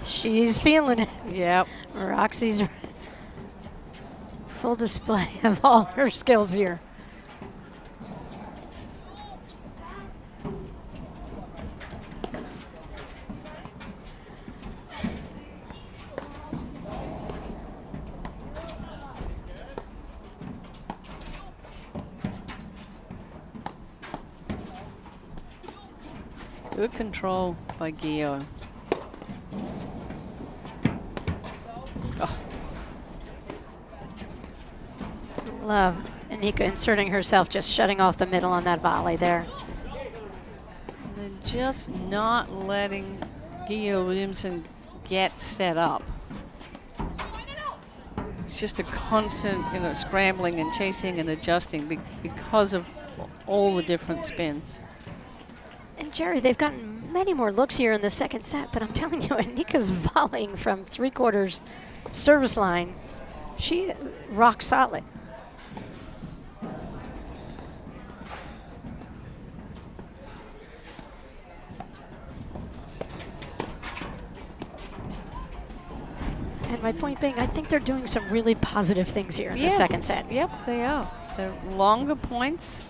She's feeling it. Yep. Roxy's full display of all her skills here. Good control by Guyaux. Oh. Love Enica inserting herself, just shutting off the middle on that volley there. They're just not letting Guyaux Williamson get set up. It's just a constant, scrambling and chasing and adjusting because of all the different spins. And Jerry, they've gotten many more looks here in the second set, but I'm telling you, Enica's volleying from 3/4 service line. She rock solid. And my point being, I think they're doing some really positive things here in the second set. Yep, they are. They're longer points.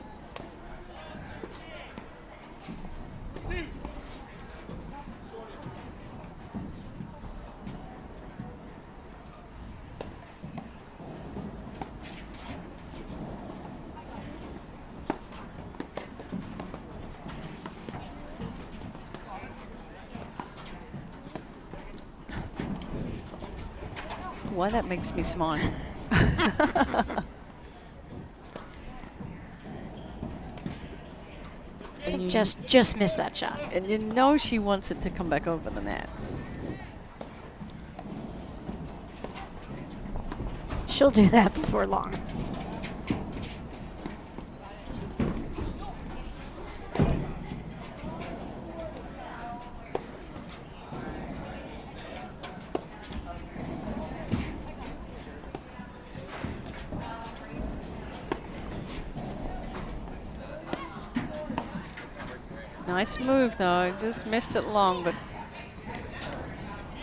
Why that makes me smile. And just missed that shot. And you know she wants it to come back over the net. She'll do that before long. Nice move, though. Just missed it long, but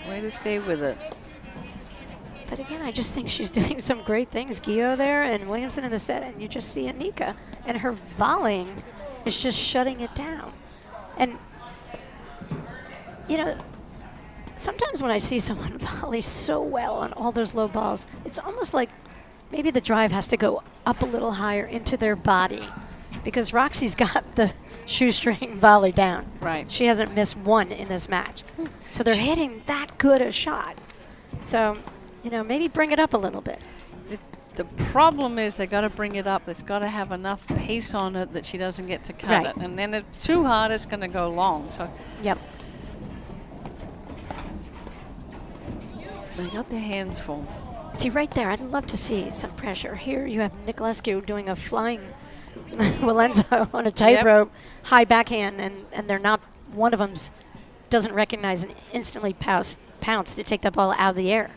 way to stay with it. But again, I just think she's doing some great things. Guyaux there and Williamson in the set, and you just see Enica, and her volleying is just shutting it down. And, sometimes when I see someone volley so well on all those low balls, it's almost like maybe the drive has to go up a little higher into their body, because Roxy's got the shoestring volley down. Right. She hasn't missed one in this match. So they're hitting that good a shot. So, maybe bring it up a little bit. The problem is they got to bring it up. It's got to have enough pace on it that she doesn't get to cut it. And then if it's too hard, it's going to go long. So yep. They got their hands full. See, right there, I'd love to see some pressure. Here you have Niculescu doing a flying Williamson on a tightrope, high backhand, and they're not, one of them doesn't recognize and instantly pounce to take that ball out of the air.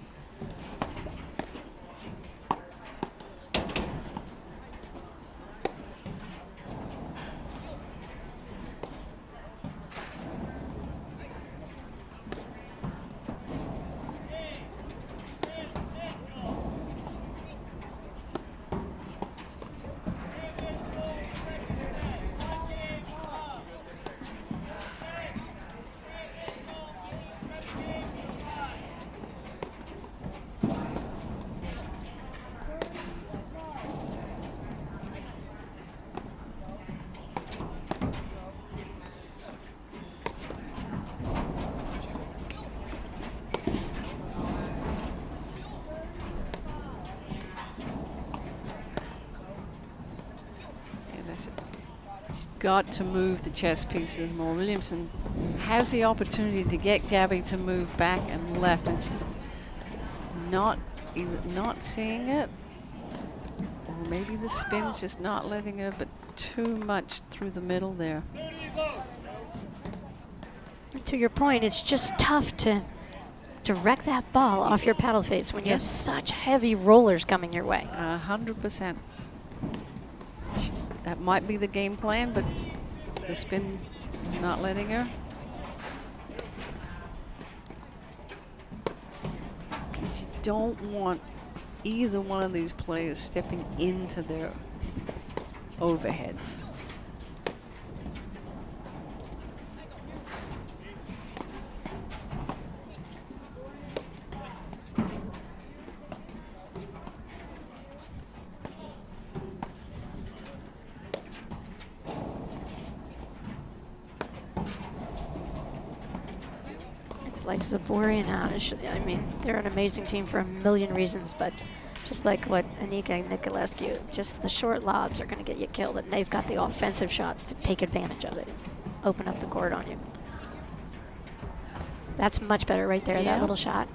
got to move the chess pieces more. Williamson has the opportunity to get Gabby to move back and left, and she's either not seeing it, or maybe the spin's just not letting her, but too much through the middle there. To your point, it's just tough to direct that ball off your paddle face when you have such heavy rollers coming your way. 100%. That might be the game plan, but the spin is not letting her. You don't want either one of these players stepping into their overheads. It's like Zabori and Anish. I mean, they're an amazing team for a million reasons, but just like what Enica and Niculescu, just the short lobs are going to get you killed, and they've got the offensive shots to take advantage of it, open up the court on you. That's much better right there, that little shot.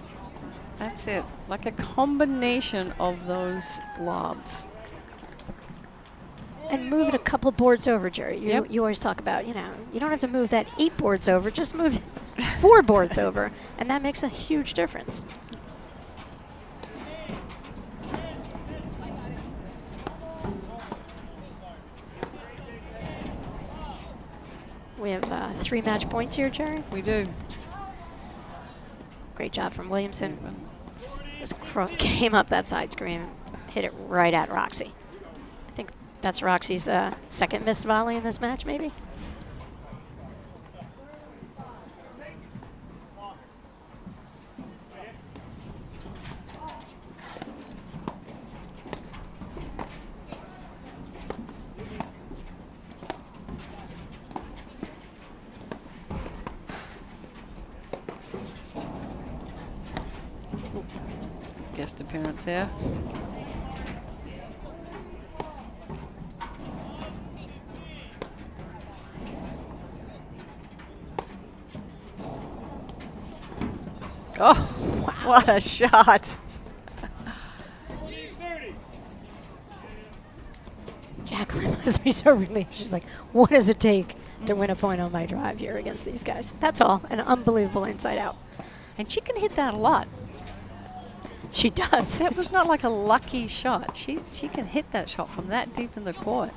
That's it, like a combination of those lobs. And move it a couple boards over, Jerry. You always talk about, you don't have to move that 8 boards over, just move 4 boards over, and that makes a huge difference. We have 3 match points here, Jerry. We do. Great job from Williamson. Just came up that side screen, hit it right at Roxy. I think that's Roxy's second missed volley in this match, maybe. Guest appearance there. Oh, wow. What a shot. Jacqueline must be so relieved. She's like, what does it take to win a point on my drive here against these guys? That's all. An unbelievable inside out. And she can hit that a lot. She does. That was not like a lucky shot. She can hit that shot from that deep in the court.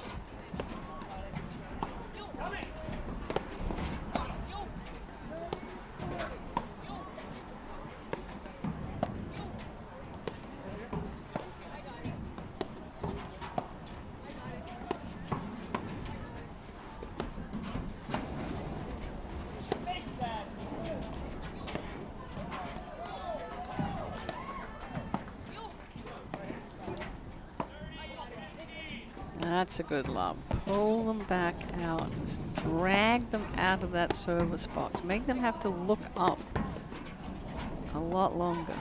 That's a good lob. Pull them back out. Just drag them out of that service box. Make them have to look up a lot longer.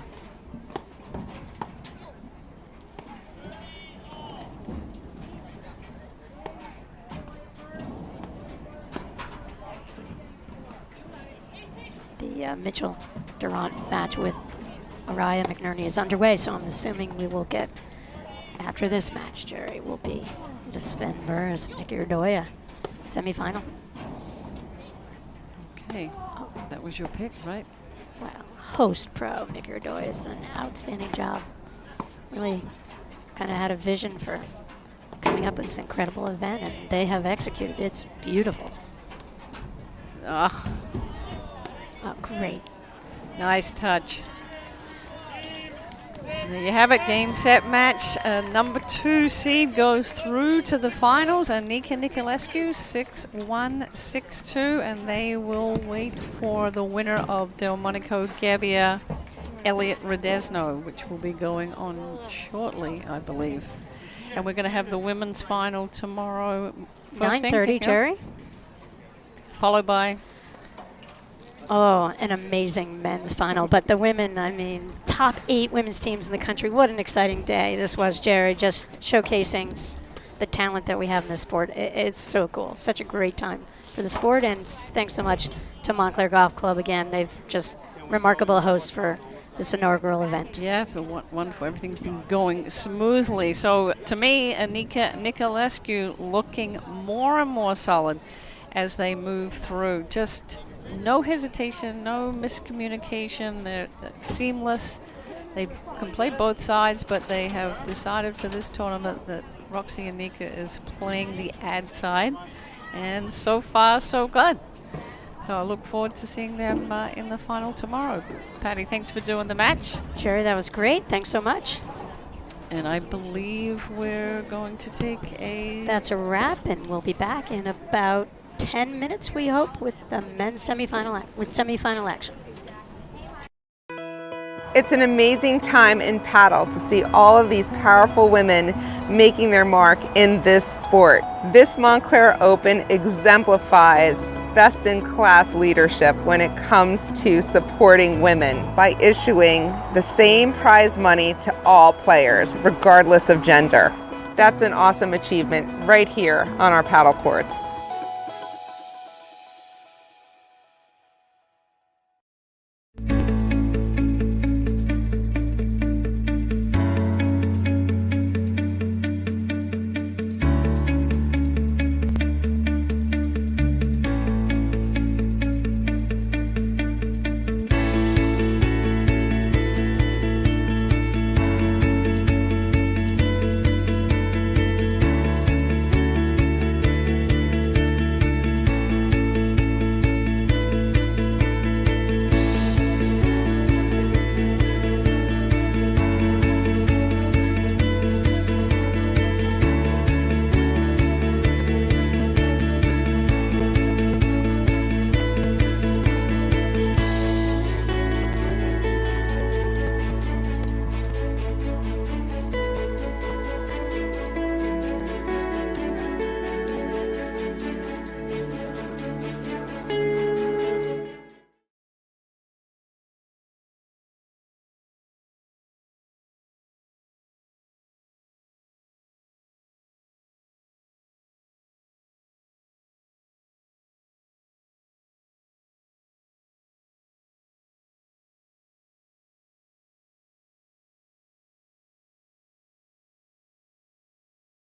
The Mitchell-Durant match with Araya McNerney is underway, so I'm assuming we will get, after this match, Jerry, will be the Sven Burrs, Nicky Urdoya semifinal. Okay, that was your pick, right? Well, host pro Nicky Urdoya has done an outstanding job. Really kind of had a vision for coming up with this incredible event, and they have executed. It's beautiful. Ah, Oh, great. nice touch. And there you have it, game, set, match. Number 2 seed goes through to the finals. Enica Niculescu, 6-1, 6-2, and they will wait for the winner of Delmonico Gabbia, Elliot Redesno, which will be going on shortly, I believe. And we're going to have the women's final tomorrow. 9:30, Jerry. Followed by... Oh, an amazing men's final. But the women, I mean, top 8 women's teams in the country. What an exciting day this was, Jerry. Just showcasing the talent that we have in this sport. It's so cool. Such a great time for the sport, and thanks so much to Montclair Golf Club again. They've just remarkable hosts for this inaugural event. Yeah, so wonderful. Everything's been going smoothly. So to me, Enica Niculescu looking more and more solid as they move through. Just no hesitation, no miscommunication. They're seamless. They can play both sides, but they have decided for this tournament that Roxy Enica is playing the ad side. And so far, so good. So I look forward to seeing them in the final tomorrow. Patty, thanks for doing the match. Jerry, that was great. Thanks so much. And I believe we're going to take a... That's a wrap, and we'll be back in about 10 minutes, we hope, with the men's semifinal action. It's an amazing time in paddle to see all of these powerful women making their mark in this sport. This Montclair Open exemplifies best-in-class leadership when it comes to supporting women by issuing the same prize money to all players, regardless of gender. That's an awesome achievement right here on our paddle courts.